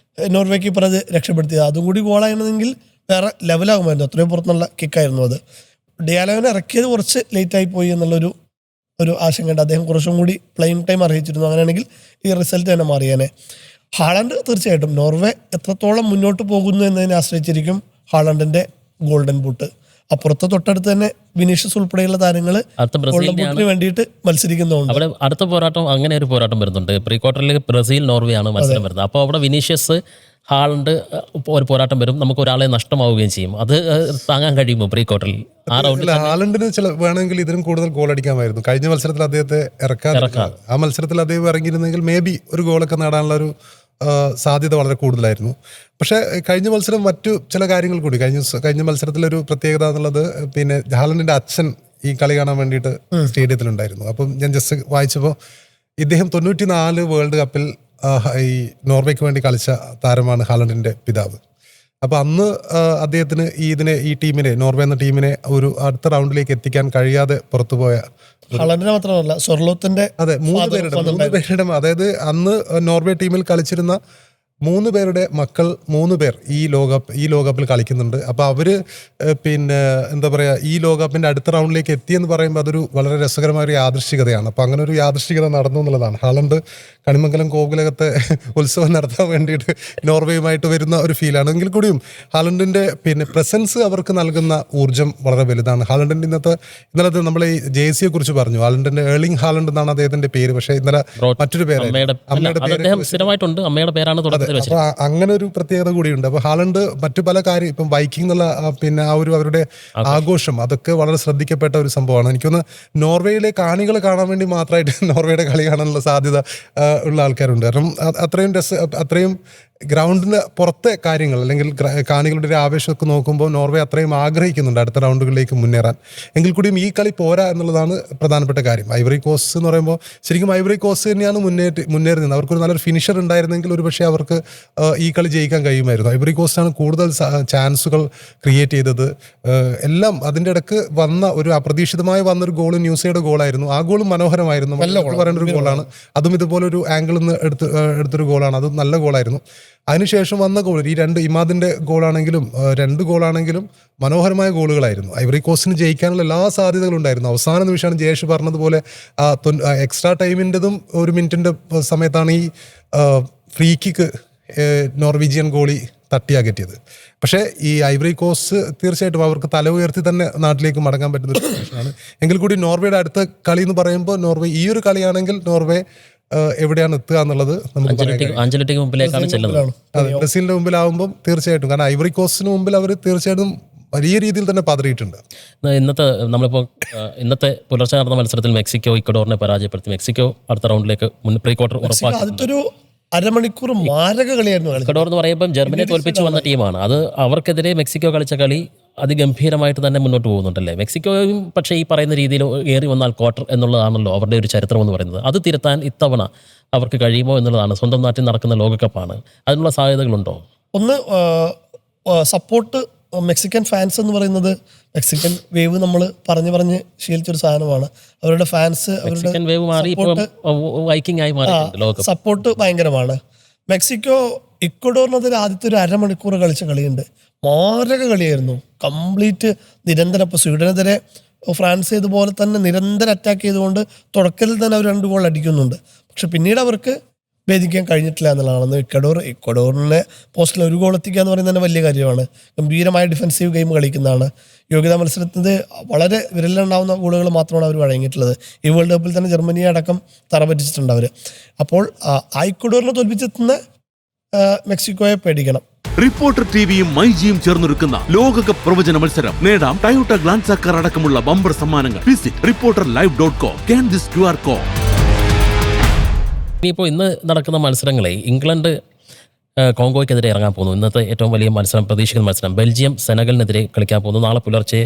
[SPEAKER 2] നോർവേ കീപ്പർ അത് രക്ഷപ്പെടുത്തിയത്. അതും കൂടി ഗോളായിരുന്നെങ്കിൽ വേറെ ലെവലാകുമായിരുന്നു. അത്രയും പുറത്തുനിന്നുള്ള കിക്കായിരുന്നു അത്. ഡിയാലോനെ ഇറക്കിയത് കുറച്ച് ലേറ്റായി പോയി എന്നുള്ളൊരു ആശങ്കയുണ്ട്. അദ്ദേഹം കുറച്ചും കൂടി പ്ലേയിങ് ടൈം അറിയിച്ചിരുന്നു. അങ്ങനെയാണെങ്കിൽ ഈ റിസൾട്ട് തന്നെ മാറിയേനെ. ഹാളണ്ട് തീർച്ചയായിട്ടും നോർവേ എത്രത്തോളം മുന്നോട്ട് പോകുന്നു എന്നതിനെ ആശ്രയിച്ചിരിക്കും ഹാളണ്ടിന്റെ ഗോൾഡൻ ബൂട്ട്. അപ്പുറത്ത് തൊട്ടടുത്ത് തന്നെ വിനീഷ്യസ് ഉൾപ്പെടെയുള്ള താരങ്ങൾ ഗോൾഡൻ ബൂട്ടിന് വേണ്ടിയിട്ട് മത്സരിക്കുന്നുണ്ട്.
[SPEAKER 1] അവിടെ അടുത്ത പോരാട്ടം അങ്ങനെ ഒരു പോരാട്ടം വരുന്നുണ്ട്. പ്രീ ക്വാർട്ടറിൽ ബ്രസീൽ നോർവേ ആണ് മത്സരം വരുന്നത്. അപ്പോൾ അവിടെ വിനീഷ്യസ് ഹാളണ്ട് ഒരു പോരാട്ടം വരും. നമുക്ക് ഒരാളെ നഷ്ടമാവുകയും ചെയ്യും. അത് താങ്ങാൻ കഴിയുമോ പ്രീ ക്വാർട്ടറിൽ? ആ റൗണ്ടിൽ
[SPEAKER 4] ഹാലണ്ടിന് വേണമെങ്കിൽ ഇതിനും കൂടുതൽ ഗോൾ അടിക്കാമായിരുന്നു. കഴിഞ്ഞ മത്സരത്തിൽ അദ്ദേഹത്തെ ഇറക്കാൻ ആ മത്സരത്തിൽ അദ്ദേഹം ഇറങ്ങിയിരുന്നെങ്കിൽ മേ ബി ഒരു ഗോളൊക്കെ നേടാനുള്ള ഒരു സാധ്യത വളരെ കൂടുതലായിരുന്നു. പക്ഷേ കഴിഞ്ഞ മത്സരം മറ്റു ചില കാര്യങ്ങൾ കൂടി, കഴിഞ്ഞ മത്സരത്തിലൊരു പ്രത്യേകത എന്നുള്ളത്, പിന്നെ ഹാലണ്ടിന്റെ അച്ഛൻ ഈ കളി കാണാൻ വേണ്ടിയിട്ട് സ്റ്റേഡിയത്തിലുണ്ടായിരുന്നു. അപ്പം ഞാൻ ജസ്റ്റ് വായിച്ചപ്പോൾ ഇദ്ദേഹം 94 വേൾഡ് കപ്പിൽ ഈ നോർവേക്ക് വേണ്ടി കളിച്ച താരമാണ് ഹാലണ്ടിന്റെ പിതാവ്. അപ്പൊ അന്ന് അദ്ദേഹത്തിന് ഈ ടീമിനെ, നോർവേ എന്ന ടീമിനെ ഒരു അടുത്ത റൗണ്ടിലേക്ക് എത്തിക്കാൻ കഴിയാതെ പുറത്തുപോയ
[SPEAKER 2] ഹാളണ്ടിനെ മാത്രമല്ല സൊർലോത്തിന്റെ
[SPEAKER 4] മൂന്ന് പേരുടെ അതായത് അന്ന് നോർവേ ടീമിൽ കളിച്ചിരുന്ന 3 പേരുടെ മക്കൾ 3 പേർ ഈ ലോകകപ്പിൽ കളിക്കുന്നുണ്ട്. അപ്പോൾ അവര് പിന്നെ എന്താ പറയുക, ഈ ലോകകപ്പിന്റെ അടുത്ത റൗണ്ടിലേക്ക് എത്തിയെന്ന് പറയുമ്പോൾ അതൊരു വളരെ രസകരമായ ഒരു യാദൃശ്ചികതയാണ്. അപ്പോൾ അങ്ങനെ ഒരു യാദൃശ്ചികത നടന്നു എന്നുള്ളതാണ്. ഹാളണ്ട് കണിമംഗലം കോവിലകത്തെ ഉത്സവം നടത്താൻ വേണ്ടിയിട്ട് നോർവേയുമായിട്ട് വരുന്ന ഒരു ഫീലാണ്. എങ്കിൽ കൂടിയും ഹാളണ്ടിന്റെ പിന്നെ പ്രസൻസ് അവർക്ക് നൽകുന്ന ഊർജ്ജം വളരെ വലുതാണ്. ഹാളണ്ടിന്റെ ഇന്നലത്തെ നമ്മൾ ഈ ജേഴ്സിയെ കുറിച്ച് പറഞ്ഞു. ഹാളണ്ടിന്റെ ഏർലിംഗ് ഹാലണ്ട് എന്നാണ് അദ്ദേഹത്തിന്റെ പേര്. പക്ഷേ ഇന്നലെ മറ്റൊരു പേര്, അമ്മയുടെ പേര്. അപ്പൊ അങ്ങനെ ഒരു പ്രത്യേകത കൂടിയുണ്ട്. അപ്പൊ ഹാലണ്ട് മറ്റു പല കാര്യം, ഇപ്പം ബൈക്കിംഗ് എന്നുള്ള പിന്നെ ആ ഒരു അവരുടെ ആഘോഷം, അതൊക്കെ വളരെ ശ്രദ്ധിക്കപ്പെട്ട ഒരു സംഭവമാണ്. എനിക്കൊന്ന് നോർവേയിലെ കാണികൾ കാണാൻ വേണ്ടി മാത്രമായിട്ട് നോർവേയുടെ കളി കാണാനുള്ള സാധ്യത ഉള്ള ആൾക്കാരുണ്ട്. കാരണം അത്രയും ഗ്രൗണ്ടിന് പുറത്തെ കാര്യങ്ങൾ, അല്ലെങ്കിൽ കാണികളുടെ ഒരു ആവേശമൊക്കെ നോക്കുമ്പോൾ നോർവേ അത്രയും ആഗ്രഹിക്കുന്നുണ്ട് അടുത്ത റൗണ്ടുകളിലേക്ക് മുന്നേറാൻ. എങ്കിൽ കൂടിയും ഈ കളി പോരാ എന്നുള്ളതാണ് പ്രധാനപ്പെട്ട കാര്യം. ഐവറി കോസ്റ്റ് എന്ന് പറയുമ്പോൾ ശരിക്കും ഐവറി കോസ്റ്റ് തന്നെയാണ് മുന്നേറുന്നത്. അവർക്കൊരു നല്ലൊരു ഫിനിഷർ ഉണ്ടായിരുന്നെങ്കിൽ ഒരു പക്ഷേ അവർക്ക് ഈ കളി ജയിക്കാൻ കഴിയുമായിരുന്നു. ഐവറി കോസ്റ്റാണ് കൂടുതൽ ചാൻസുകൾ ക്രിയേറ്റ് ചെയ്തത്. എല്ലാം അതിൻ്റെ ഇടയ്ക്ക് ഒരു അപ്രതീക്ഷിതമായി വന്നൊരു ഗോൾ ന്യൂസിയുടെ ഗോളായിരുന്നു. ആ ഗോളും മനോഹരമായിരുന്നു. പറയേണ്ട ഒരു ഗോളാണ്. അതും ഇതുപോലൊരു ആംഗിളിൽ നിന്ന് എടുത്തൊരു ഗോളാണ്. അതും നല്ല ഗോളായിരുന്നു. അതിനുശേഷം വന്ന ഗോൾ, ഈ ഇമാദിന്റെ ഗോളാണെങ്കിലും 2 ഗോളാണെങ്കിലും മനോഹരമായ ഗോളുകളായിരുന്നു. ഐവറി കോസ്റ്റിന് ജയിക്കാനുള്ള എല്ലാ സാധ്യതകളും ഉണ്ടായിരുന്നു. അവസാന നിമിഷമാണ് ജയേഷ് പറഞ്ഞതുപോലെ എക്സ്ട്രാ ടൈമിൻ്റെതും 1 മിനിറ്റിന്റെ സമയത്താണ് ഈ ഫ്രീ കിക്ക് നോർവീജിയൻ ഗോളി തട്ടിയാകറ്റിയത്. പക്ഷേ ഈ ഐവറി കോസ്റ്റ് തീർച്ചയായിട്ടും അവർക്ക് തല ഉയർത്തി തന്നെ നാട്ടിലേക്ക് മടങ്ങാൻ പറ്റുന്ന ഒരു സിറ്റുവേഷനാണ്. എങ്കിൽ കൂടി നോർവേയുടെ അടുത്ത കളി എന്ന് പറയുമ്പോൾ നോർവേ ഈ ഒരു കളിയാണെങ്കിൽ നോർവേ എവിടെയാണ് എത്തുക എന്നുള്ളത് നമുക്ക്
[SPEAKER 1] മുമ്പിലേക്കാണ് ചെല്ലുന്നത്.
[SPEAKER 4] ബ്രസീലിന്റെ മുമ്പിലാവുമ്പോൾ തീർച്ചയായിട്ടും, കാരണം ഐവറി കോസ്റ്റിന് മുമ്പിൽ അവർ തീർച്ചയായിട്ടും വലിയ രീതിയിൽ തന്നെ പതറിയിട്ടുണ്ട്.
[SPEAKER 1] ഇന്നത്തെ പുലർച്ചെ നടന്ന മത്സരത്തിൽ മെക്സിക്കോ ഇക്വഡോറിനെ പരാജയപ്പെടുത്തി. മെക്സിക്കോ അടുത്ത റൗണ്ടിലേക്ക് പ്രീ ക്വാർട്ടർ ഉറപ്പാക്കി.
[SPEAKER 2] അതൊരു അരമണിക്കൂർ മാരക കളിയായിരുന്നു.
[SPEAKER 1] ഇക്വഡോർ എന്ന് പറയുമ്പോൾ ജർമ്മനിയെ തോൽപ്പിച്ച് വന്ന ടീമാണ്. അത് അവർക്കെതിരെ മെക്സിക്കോ കളിച്ച കളി അതിഗംഭീരമായിട്ട് തന്നെ മുന്നോട്ട് പോകുന്നുണ്ടല്ലേ. മെക്സിക്കോയും പക്ഷേ ഈ പറയുന്ന രീതിയിൽ ഏറി വന്നാൽ ക്വാർട്ടർ എന്നുള്ളതാണല്ലോ അവരുടെ ഒരു ചരിത്രം എന്ന് പറയുന്നത്. അത് തിരുത്താൻ ഇത്തവണ അവർക്ക് കഴിയുമോ എന്നുള്ളതാണ്. സ്വന്തം നാട്ടിൽ നടക്കുന്ന ലോകകപ്പാണ്, അതിനുള്ള സാധ്യതകളുണ്ടോ?
[SPEAKER 2] ഒന്ന് സപ്പോർട്ട്, മെക്സിക്കൻ ഫാൻസ് എന്ന് പറയുന്നത് മെക്സിക്കൻ വേവ് നമ്മൾ പറഞ്ഞ് ശീലിച്ചൊരു സാധനമാണ്. അവരുടെ ഫാൻസ്, സപ്പോർട്ട് ഭയങ്കരമാണ്. മെക്സിക്കോ ഇക്വഡോറിനെതിരെ ആദ്യത്തെ ഒരു അരമണിക്കൂർ കളിച്ച കളിയുണ്ട്. മാരക കളിയായിരുന്നു. കംപ്ലീറ്റ് നിരന്തരം. ഇപ്പോൾ സ്വീഡനെതിരെ ഫ്രാൻസ് ഇതുപോലെ തന്നെ നിരന്തരം അറ്റാക്ക് ചെയ്തുകൊണ്ട് തുടക്കത്തിൽ തന്നെ അവർ 2 ഗോൾ അടിക്കുന്നുണ്ട്. പക്ഷെ പിന്നീട് അവർക്ക് ഭേദിക്കാൻ കഴിഞ്ഞിട്ടില്ല എന്നുള്ളതാണ്. ഇക്വഡോറിനെ പോസ്റ്റിൽ ഒരു ഗോൾ എത്തിക്കുക എന്ന് പറയുന്നത് തന്നെ വലിയ കാര്യമാണ്. ഗംഭീരമായ ഡിഫൻസീവ് ഗെയിം കളിക്കുന്നതാണ്. യോഗ്യതാ മത്സരത്തിന് വളരെ വിരലിലുണ്ടാവുന്ന ഗോളുകൾ മാത്രമാണ് അവർ വഴങ്ങിയിട്ടുള്ളത്. ഈ വേൾഡ് കപ്പിൽ തന്നെ ജർമ്മനിയെ അടക്കം തറപറ്റിച്ചിട്ടുണ്ട് അവർ. അപ്പോൾ ആ ഇക്വഡോറിനെ തോൽപ്പിച്ചെത്തുന്ന മെക്സിക്കോയെ പേടിക്കണം.
[SPEAKER 3] റിപ്പോർട്ടർ ടിവിയും മൈജിയും ചേർന്നൊരുക്കുന്ന ലോകകപ്പ് പ്രവചന മത്സരം. നേടാം ടയോട്ട ഗ്ലാൻസാ കാർ അടക്കമുള്ള ബമ്പർ സമ്മാനങ്ങൾ. Visit reporterlive.com. Scan this QR code.
[SPEAKER 1] ഇനിയിപ്പോൾ ഇന്ന് നടക്കുന്ന മത്സരങ്ങളെ ഇംഗ്ലണ്ട് കോങ്കോയ്ക്കെതിരെ ഇറങ്ങാൻ പോകുന്നു. ഇന്നത്തെ ഏറ്റവും വലിയ മത്സരം, പ്രതീക്ഷിക്കുന്ന മത്സരം. ബെൽജിയം സെനഗലിനെതിരെ കളിക്കാൻ പോകുന്നു. നാളെ പുലർച്ചെ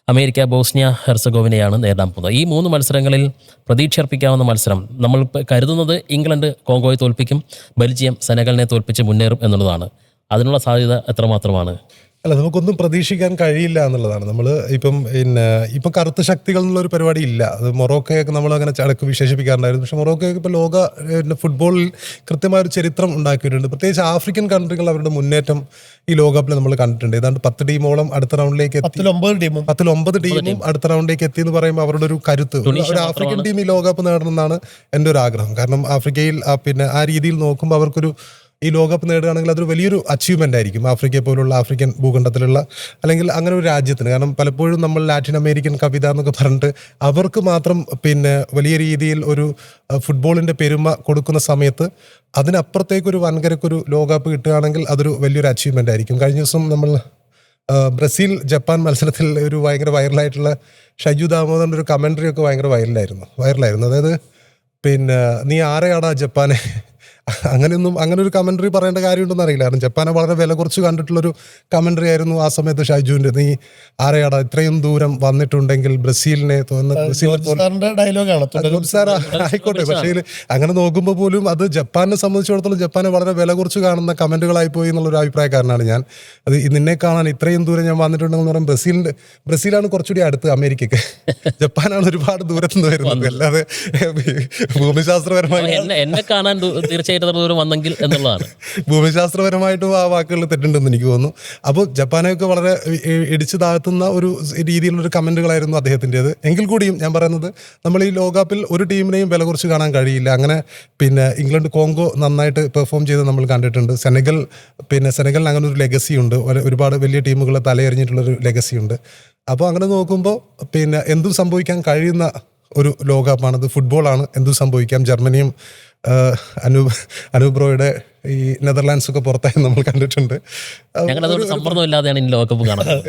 [SPEAKER 1] അമേരിക്ക ബോസ്നിയ ഹെർസഗോവിനെയാണ് നേരിടാൻ പോകുന്നത്. ഈ 3 മത്സരങ്ങളിൽ പ്രതീക്ഷയർപ്പിക്കാവുന്ന മത്സരം നമ്മൾ കരുതുന്നത് ഇംഗ്ലണ്ട് കോങ്കോയെ തോൽപ്പിക്കും, ബെൽജിയം സെനഗലിനെ തോൽപ്പിച്ച് മുന്നേറും എന്നുള്ളതാണ്. അതിനുള്ള സാധ്യത എത്രമാത്രമാണ്?
[SPEAKER 4] അല്ല, നമുക്കൊന്നും പ്രതീക്ഷിക്കാൻ കഴിയില്ല എന്നുള്ളതാണ്. നമ്മൾ ഇപ്പം കറുത്ത ശക്തികൾ എന്നുള്ളൊരു പരിപാടി ഇല്ല. അത് മൊറോക്കയൊക്കെ നമ്മൾ അങ്ങനെ ചടക്ക് വിശേഷിപ്പിക്കാറുണ്ടായിരുന്നു. പക്ഷേ മൊറോക്കയൊക്കെ ഇപ്പോൾ ലോക ഫുട്ബോളിൽ കൃത്യമായൊരു ചരിത്രം ഉണ്ടാക്കിയിട്ടുണ്ട്. പ്രത്യേകിച്ച് ആഫ്രിക്കൻ കൺട്രികൾ അവരുടെ മുന്നേറ്റം ഈ ലോകകപ്പിൽ നമ്മൾ കണ്ടിട്ടുണ്ട്. ഏതാണ്ട് 10 ടീമോളം അടുത്ത റൗണ്ടിലേക്ക് എത്തി. 10-9 ടീമും അടുത്ത റൗണ്ടിലേക്ക് എത്തി എന്ന് പറയുമ്പോൾ അവരുടെ ഒരു കരുത്ത്, ഒരു ആഫ്രിക്കൻ ടീം ഈ ലോകകപ്പ് നേടണമെന്നാണ് എൻ്റെ ഒരു ആഗ്രഹം. കാരണം ആഫ്രിക്കയിൽ ആ രീതിയിൽ നോക്കുമ്പോൾ അവർക്കൊരു ഈ ലോകകപ്പ് നേടുകയാണെങ്കിൽ അതൊരു വലിയൊരു അച്ചീവ്മെൻ്റ് ആയിരിക്കും ആഫ്രിക്കയെ പോലുള്ള ആഫ്രിക്കൻ ഭൂഖണ്ഡത്തിലുള്ള അല്ലെങ്കിൽ അങ്ങനെ ഒരു രാജ്യത്തിന്. കാരണം പലപ്പോഴും നമ്മൾ ലാറ്റിൻ അമേരിക്കൻ കവിത എന്നൊക്കെ പറഞ്ഞിട്ട് അവർക്ക് മാത്രം വലിയ രീതിയിൽ ഒരു ഫുട്ബോളിൻ്റെ പെരുമ കൊടുക്കുന്ന സമയത്ത് അതിനപ്പുറത്തേക്കൊരു വൻകരക്കൊരു ലോകകപ്പ് കിട്ടുകയാണെങ്കിൽ അതൊരു വലിയൊരു അച്ചീവ്മെൻ്റ് ആയിരിക്കും. കഴിഞ്ഞ ദിവസം നമ്മൾ ബ്രസീൽ ജപ്പാൻ മത്സരത്തിൽ ഒരു ഭയങ്കര വൈറലായിട്ടുള്ള ഷൈജു ദാമോദറിൻ്റെ ഒരു കമൻട്രി ഒക്കെ ഭയങ്കര വൈറലായിരുന്നു. അതായത് നീ ആരെയാടാ ജപ്പാനെ, അങ്ങനെ ഒരു കമന്ററി പറയേണ്ട കാര്യമുണ്ടെന്ന് അറിയില്ല. കാരണം ജപ്പാനെ വളരെ വില കുറച്ച് കണ്ടിട്ടുള്ളൊരു കമന്ററി ആയിരുന്നു ആ സമയത്ത് ഷൈജുവിന്റെ. നീ ആരെയാടാ ഇത്രയും ദൂരം വന്നിട്ടുണ്ടെങ്കിൽ ബ്രസീലിനെ ആയിക്കോട്ടെ. പക്ഷേ അങ്ങനെ നോക്കുമ്പോൾ പോലും അത് ജപ്പാനെ സംബന്ധിച്ചിടത്തോളം ജപ്പാനെ വളരെ വില കുറച്ച് കാണുന്ന കമന്റുകളായി പോയി എന്നുള്ളൊരു അഭിപ്രായക്കാരനാണ് ഞാൻ. അത് നിന്നെ കാണാൻ ഇത്രയും ദൂരം ഞാൻ വന്നിട്ടുണ്ടെന്ന് പറയുമ്പോൾ ബ്രസീലാണ് കുറച്ചുകൂടി അടുത്ത് അമേരിക്കയ്ക്ക്. ജപ്പാനാണ് ഒരുപാട് ദൂരത്ത് നിന്ന് വരുന്നത്. അല്ലാതെ ഭൂമിശാസ്ത്രപരമായി
[SPEAKER 1] എന്നെ കാണാൻ തീർച്ചയായിട്ടും വന്നെങ്കിൽ എന്നുള്ളതാണ്.
[SPEAKER 4] ഭൂമിശാസ്ത്രപരമായിട്ടും ആ വാക്കുകളിൽ തെറ്റുണ്ടെന്ന് എനിക്ക് തോന്നുന്നു. അപ്പോൾ ജപ്പാനെയൊക്കെ വളരെ ഇടിച്ചു താഴ്ത്തുന്ന ഒരു രീതിയിലുള്ളൊരു കമന്റുകളായിരുന്നു അദ്ദേഹത്തിൻ്റെത്. എങ്കിൽ കൂടിയും ഞാൻ പറയുന്നത് നമ്മൾ ഈ ലോകകപ്പിൽ ഒരു ടീമിനെയും വില കുറച്ച് കാണാൻ കഴിയില്ല. അങ്ങനെ ഇംഗ്ലണ്ട് കോങ്കോ നന്നായിട്ട് പെർഫോം ചെയ്ത് നമ്മൾ കണ്ടിട്ടുണ്ട്. സെനഗലിന് അങ്ങനെ ഒരു ലെഗസി ഉണ്ട്. ഒരുപാട് വലിയ ടീമുകളെ തലയെറിഞ്ഞിട്ടുള്ളൊരു ലെഗസി ഉണ്ട്. അപ്പോൾ അങ്ങനെ നോക്കുമ്പോൾ എന്തും സംഭവിക്കാൻ കഴിയുന്ന ഒരു ലോകകപ്പാണത്. ഫുട്ബോളാണ്, എന്തും സംഭവിക്കാം. ജർമ്മനിയും അനൂബ്രോയുടെ ഈ നെതർലാൻഡ്സ് ഒക്കെ പുറത്തായി നമ്മൾ കണ്ടിട്ടുണ്ട്.
[SPEAKER 1] ഞങ്ങളതുകൊണ്ട് സമ്മർദ്ദമില്ലാതെയാണ് ഇനി ലോകകപ്പ് കാണുന്നത്.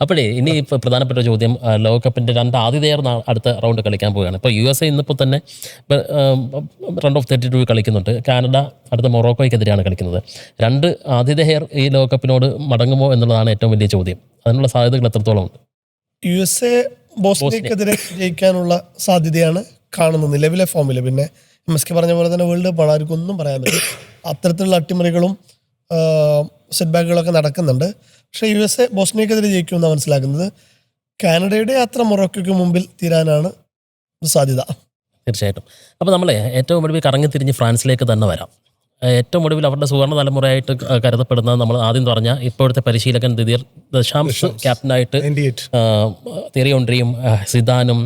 [SPEAKER 1] അപ്പോഴേ ഇനി ഇപ്പോൾ പ്രധാനപ്പെട്ട ചോദ്യം, ലോകകപ്പിൻ്റെ 2 ആതിഥേയർ അടുത്ത റൗണ്ട് കളിക്കാൻ പോവുകയാണ്. ഇപ്പോൾ USA ഇന്നിപ്പോൾ തന്നെ റൗണ്ട് ഓഫ് 32 കളിക്കുന്നുണ്ട്. കാനഡ അടുത്ത മൊറോക്കോയ്ക്കെതിരെയാണ് കളിക്കുന്നത്. 2 ആതിഥേയർ ഈ ലോകകപ്പിനോട് മടങ്ങുമോ എന്നുള്ളതാണ് ഏറ്റവും വലിയ ചോദ്യം. അതിനുള്ള സാധ്യതകൾ എത്രത്തോളം ഉണ്ട്?
[SPEAKER 2] USA ബോസ്നിയക്കെതിരെ ജയിക്കാനുള്ള സാധ്യതയാണ് കാണുന്നത് നിലവിലെ ഫോമിൽ. പിന്നെ MSK പറഞ്ഞ പോലെ തന്നെ വേൾഡ് കപ്പാണ്, ആർക്കും ഒന്നും പറയാൻ പറ്റും. അത്തരത്തിലുള്ള അട്ടിമറികളും സെറ്റ് ബാക്കുകളൊക്കെ നടക്കുന്നുണ്ട്. പക്ഷേ USA ബോസ്നിയക്കെതിരെ ജയിക്കുമെന്നാണ് മനസ്സിലാക്കുന്നത്. കാനഡയുടെ യാത്ര മൊറോക്കോയ്ക്ക് മുമ്പിൽ തീരാനാണ് സാധ്യത.
[SPEAKER 1] തീർച്ചയായിട്ടും. അപ്പോൾ നമ്മൾ ഏറ്റവും ഒടുവിൽ കറങ്ങിത്തിരിഞ്ഞ് ഫ്രാൻസിലേക്ക് തന്നെ വരാം. ഏറ്റവും ഒടുവിൽ അവരുടെ സുവർണ്ണ തലമുറയായിട്ട് കരുതപ്പെടുന്ന നമ്മൾ ആദ്യം പറഞ്ഞ ഇപ്പോഴത്തെ പരിശീലകൻ ദിദിയർ ദശാംസ് ക്യാപ്റ്റനായിട്ട് തിയറി ഓൺറിയും സിദാനും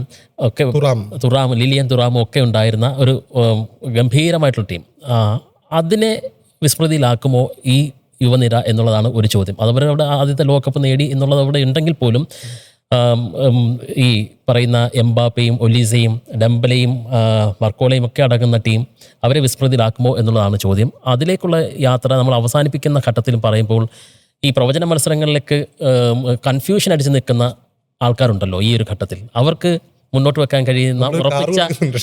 [SPEAKER 1] ഒക്കെ ലിലിയൻ തുറാമും ഒക്കെ ഉണ്ടായിരുന്ന ഒരു ഗംഭീരമായിട്ടുള്ള ടീം. അതിനെ വിസ്മൃതിയിലാക്കുമോ ഈ യുവനിര എന്നുള്ളതാണ് ഒരു ചോദ്യം. അതുപോലെ അവിടെ ആദ്യത്തെ ലോകകപ്പ് നേടി എന്നുള്ളത് അവിടെ ഉണ്ടെങ്കിൽ പോലും ഈ പറയുന്ന എംബാപ്പയും ഒലീസയും ഡെംബലയും മർക്കോളയും ഒക്കെ അടങ്ങുന്ന ടീം അവരെ വിസ്മൃതിയിലാക്കുമോ എന്നുള്ളതാണ് ചോദ്യം. അതിലേക്കുള്ള യാത്ര നമ്മൾ അവസാനിപ്പിക്കുന്ന ഘട്ടത്തിലും പറയുമ്പോൾ ഈ പ്രവചന മത്സരങ്ങളിലേക്ക് കൺഫ്യൂഷൻ അടിച്ച് നിൽക്കുന്ന ആൾക്കാരുണ്ടല്ലോ ഈ ഒരു ഘട്ടത്തിൽ, അവർക്ക് മുന്നോട്ട് വെക്കാൻ കഴിയുന്ന ഉറപ്പിച്ച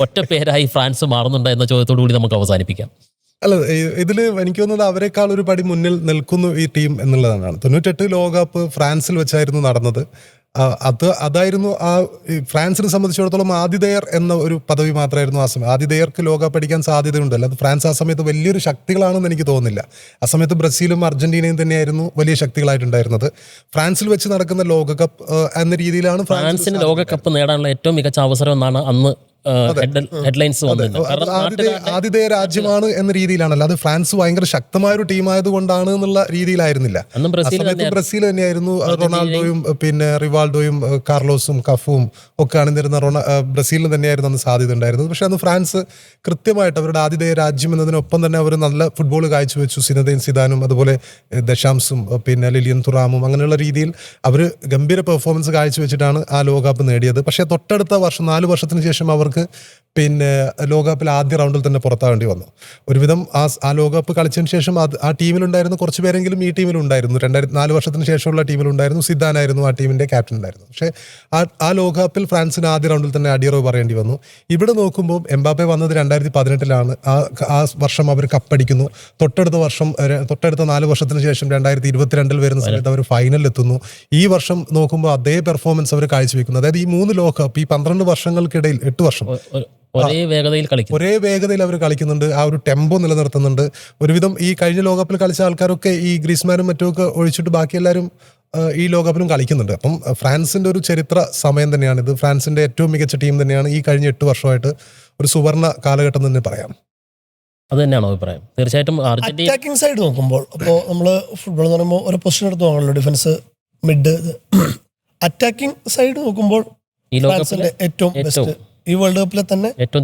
[SPEAKER 1] ഒറ്റ പേരായി ഫ്രാൻസ് മാറുന്നുണ്ട് എന്ന ചോദ്യത്തോടു കൂടി നമുക്ക് അവസാനിപ്പിക്കാം.
[SPEAKER 4] അല്ല, ഇതിൽ എനിക്ക് തോന്നുന്നത് അവരെക്കാൾ ഒരു പടി മുന്നിൽ നിൽക്കുന്നു ഈ ടീം എന്നുള്ളതാണ്. 98 ലോകകപ്പ് ഫ്രാൻസിൽ വെച്ചായിരുന്നു നടന്നത്. അതായിരുന്നു ഫ്രാൻസിനെ സംബന്ധിച്ചിടത്തോളം ആതിഥേയർ എന്ന ഒരു പദവി മാത്രമായിരുന്നു ആ സമയം. ആതിഥേയർക്ക് ലോകകപ്പ് അടിക്കാൻ സാധ്യതയുണ്ട്. അല്ലാതെ ഫ്രാൻസ് ആ സമയത്ത് വലിയൊരു ശക്തികളാണെന്ന് എനിക്ക് തോന്നുന്നില്ല. ആ സമയത്ത് ബ്രസീലും അർജന്റീനയും തന്നെയായിരുന്നു വലിയ ശക്തികളായിട്ടുണ്ടായിരുന്നത്. ഫ്രാൻസിൽ വെച്ച് നടക്കുന്ന ലോകകപ്പ് എന്ന രീതിയിലാണ്
[SPEAKER 1] ഫ്രാൻസിന് ലോകകപ്പ് നേടാനുള്ള ഏറ്റവും മികച്ച അവസരം എന്നാണ് അന്ന് ഹെഡ്ലൈൻസ് വന്നിട്ടുണ്ട്. കാരണം
[SPEAKER 4] ആതിഥേയ രാജ്യമാണ് എന്ന രീതിയിലാണല്ലോ. അത് ഫ്രാൻസ് ഭയങ്കര ശക്തമായ ഒരു ടീമായത് കൊണ്ടാണ് എന്നുള്ള രീതിയിലായിരുന്നില്ല.
[SPEAKER 1] അന്നും
[SPEAKER 4] ബ്രസീൽ തന്നെയായിരുന്നു. റൊണാൾഡോയും പിന്നെ റിവാൾഡോയും കാർലോസും കഫും ഒക്കെ അണിനിരുന്ന ബ്രസീലിന് തന്നെയായിരുന്നു അന്ന് സാധ്യത ഉണ്ടായിരുന്നത്. പക്ഷെ അന്ന് ഫ്രാൻസ് കൃത്യമായിട്ട് അവരുടെ ആതിഥേയ രാജ്യം എന്നതിനൊപ്പം തന്നെ അവർ നല്ല ഫുട്ബോൾ കാഴ്ചവെച്ചു. സിനദൈൻ സിദാനും അതുപോലെ ദശാംസും പിന്നെ ലിലിയൻ തുറാമും അങ്ങനെയുള്ള രീതിയിൽ അവർ ഗംഭീര പെർഫോമൻസ് കാഴ്ചവെച്ചിട്ടാണ് ആ ലോകകപ്പ് നേടിയത്. പക്ഷേ തൊട്ടടുത്ത വർഷം 4 വർഷത്തിന് ശേഷം അവർക്ക് പിന്നെ ലോകകപ്പിൽ ആദ്യ റൗണ്ടിൽ തന്നെ പുറത്താവേണ്ടി വന്നു. ഒരുവിധം ആ ലോകകപ്പ് കളിച്ചതിന് ശേഷം ആ ടീമിലുണ്ടായിരുന്ന കുറച്ച് പേരെങ്കിലും ഈ ടീമിലുണ്ടായിരുന്നു. 4 വർഷത്തിന് ശേഷമുള്ള ടീമിലുണ്ടായിരുന്നു. സിദാനായിരുന്നു ആ ടീമിന്റെ ക്യാപ്റ്റൻ ഉണ്ടായിരുന്നു. പക്ഷേ ആ ലോകകപ്പിൽ ഫ്രാൻസിന് ആദ്യ റൗണ്ടിൽ തന്നെ അടിയറവ് പറയേണ്ടി വന്നു. ഇവിടെ നോക്കുമ്പോൾ എംബാപ്പെ വന്നത് 2018 ആ വർഷം അവർ കപ്പടിക്കുന്നു. തൊട്ടടുത്ത 4 വർഷത്തിന് ശേഷം 2022 വരുന്ന സമയത്ത് അവർ ഫൈനലിൽ എത്തുന്നു. ഈ വർഷം നോക്കുമ്പോൾ അതേ പെർഫോമൻസ് അവർ കാഴ്ചവെക്കുന്നു. അതായത് ഈ 3 ലോകകപ്പ് ഈ 12 വർഷങ്ങൾക്കിടയിൽ 8 വർഷം
[SPEAKER 1] ഒരേ
[SPEAKER 4] വേഗതയിൽ അവർ കളിക്കുന്നുണ്ട്. ആ ഒരു ടെമ്പോ നിലനിർത്തുന്നുണ്ട്. ഒരുവിധം ഈ കഴിഞ്ഞ ലോകകപ്പിൽ കളിച്ച ആൾക്കാരൊക്കെ ഈ ഗ്രീസ്മാനും മറ്റുമൊക്കെ ഒഴിച്ചിട്ട് ബാക്കി എല്ലാവരും ഈ ലോകകപ്പിലും കളിക്കുന്നുണ്ട്. അപ്പം ഫ്രാൻസിന്റെ ഒരു ചരിത്ര സമയം തന്നെയാണിത്. ഫ്രാൻസിന്റെ ഏറ്റവും മികച്ച ടീം തന്നെയാണ് ഈ കഴിഞ്ഞ 8 വർഷമായിട്ട്. ഒരു സുവർണ കാലഘട്ടം തന്നെ പറയാം.
[SPEAKER 1] അത് തന്നെയാണോ അഭിപ്രായം? തീർച്ചയായിട്ടും
[SPEAKER 2] അറ്റാക്കിംഗ് സൈഡ് നോക്കുമ്പോൾ അപ്പോൾ നമ്മൾ ഫുട്ബോൾ എന്ന് പറയുമ്പോൾ ഒരു പൊസിഷൻ എടുത്ത് നോക്കണല്ലോ, ഡിഫൻസ്, മിഡ്. അറ്റാക്കിംഗ് സൈഡ് നോക്കുമ്പോൾ
[SPEAKER 1] ഈ
[SPEAKER 2] ഫ്രാൻസിന്റെ ഏറ്റവും ബെസ്റ്റ്, ഈ വേൾഡ് കപ്പിലെ തന്നെ ഏറ്റവും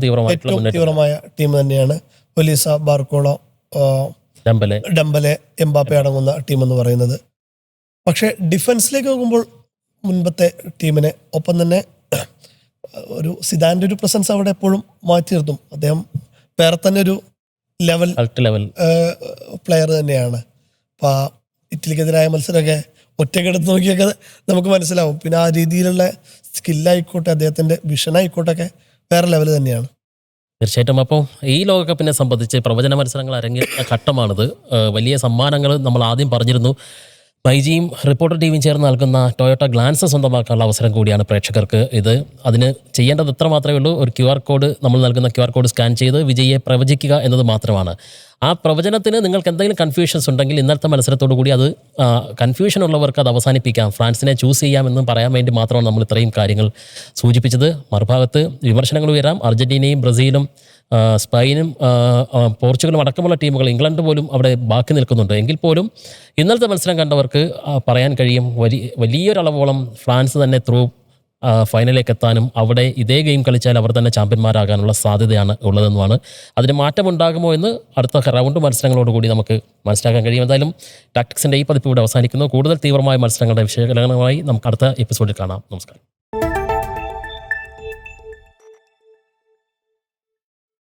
[SPEAKER 2] തീവ്രമായ ടീം തന്നെയാണ്. ഒലീസ, ബാർക്കോള, ഡംബലെ, എംബാപ്പെ അടങ്ങുന്ന ടീം എന്ന് പറയുന്നത്. പക്ഷേ ഡിഫൻസിലേക്ക് നോക്കുമ്പോൾ മുൻപത്തെ ടീമിനെ ഒപ്പം തന്നെ ഒരു സിദാന്റെ ഒരു പ്രസൻസ് അവിടെ എപ്പോഴും മാറ്റി നിർത്തും. അദ്ദേഹം വേറെ തന്നെ ഒരു ലെവൽ പ്ലെയർ തന്നെയാണ്. അപ്പോൾ ഇറ്റലിക്കെതിരായ മത്സരമൊക്കെ ഒറ്റക്കെടുത്ത് നോക്കിയൊക്കെ നമുക്ക് മനസ്സിലാവും. പിന്നെ ആ രീതിയിലുള്ള സ്കില്ലായിക്കോട്ടെ, അദ്ദേഹത്തിൻ്റെ വിഷനായിക്കോട്ടെ വേറെ ലെവൽ തന്നെയാണ്.
[SPEAKER 1] തീർച്ചയായിട്ടും. അപ്പോൾ ഈ ലോകകപ്പിനെ സംബന്ധിച്ച് പ്രവചന മത്സരങ്ങൾ അരങ്ങേറുന്ന ഘട്ടമാണിത്. വലിയ സമ്മാനങ്ങൾ നമ്മൾ ആദ്യം പറഞ്ഞിരുന്നു. മൈജിയും റിപ്പോർട്ടർ ടിവിയും ചേർന്ന് നൽകുന്ന ടൊയോട്ട ഗ്ലാൻസ് സ്വന്തമാക്കാനുള്ള അവസരം കൂടിയാണ് പ്രേക്ഷകർക്ക് ഇത്. അതിന് ചെയ്യേണ്ടത് ഇത്ര മാത്രമേ ഉള്ളൂ. ഒരു QR കോഡ്, നമ്മൾ നൽകുന്ന QR കോഡ് സ്കാൻ ചെയ്ത് വിജയിയെ പ്രവചിക്കുക എന്നത് മാത്രമാണ്. ആ പ്രവചനത്തിന് നിങ്ങൾക്ക് എന്തെങ്കിലും കൺഫ്യൂഷൻസ് ഉണ്ടെങ്കിൽ ഇന്നത്തെ മത്സരത്തോടു കൂടി അത് കൺഫ്യൂഷൻ ഉള്ളവർക്ക് അത് അവസാനിപ്പിക്കാം. ഫ്രാൻസിനെ ചൂസ് ചെയ്യാമെന്നും പറയാൻ വേണ്ടി മാത്രമാണ് നമ്മൾ ഇത്രയും കാര്യങ്ങൾ സൂചിപ്പിച്ചത്. മറുഭാഗത്ത് വിമർശനങ്ങൾ ഉയരാം. അർജന്റീനയും ബ്രസീലും സ്പെയിനും പോർച്ചുഗലും അടക്കമുള്ള ടീമുകൾ, ഇംഗ്ലണ്ട് പോലും അവിടെ ബാക്കി നിൽക്കുന്നുണ്ട്. എങ്കിൽ പോലും ഇന്നലത്തെ മത്സരം കണ്ടവർക്ക് പറയാൻ കഴിയും വലിയൊരളവോളം ഫ്രാൻസ് തന്നെ ഫൈനലിലേക്ക് എത്താനും അവിടെ ഇതേ ഗെയിം കളിച്ചാൽ അവർ തന്നെ ചാമ്പ്യന്മാരാകാനുള്ള സാധ്യതയാണ് ഉള്ളതെന്നുമാണ്. അതിന് മാറ്റമുണ്ടാകുമോ എന്ന് അടുത്ത റൗണ്ട് മത്സരങ്ങളോടുകൂടി നമുക്ക് മനസ്സിലാക്കാൻ കഴിയും. എന്തായാലും ടാക്ടിക്സിൻ്റെ ഈ പതിപ്പ് ഇവിടെ അവസാനിക്കുന്നു. കൂടുതൽ തീവ്രമായ മത്സരങ്ങളുടെ വിശകലനമായി നമുക്ക് അടുത്ത എപ്പിസോഡിൽ കാണാം. നമസ്കാരം.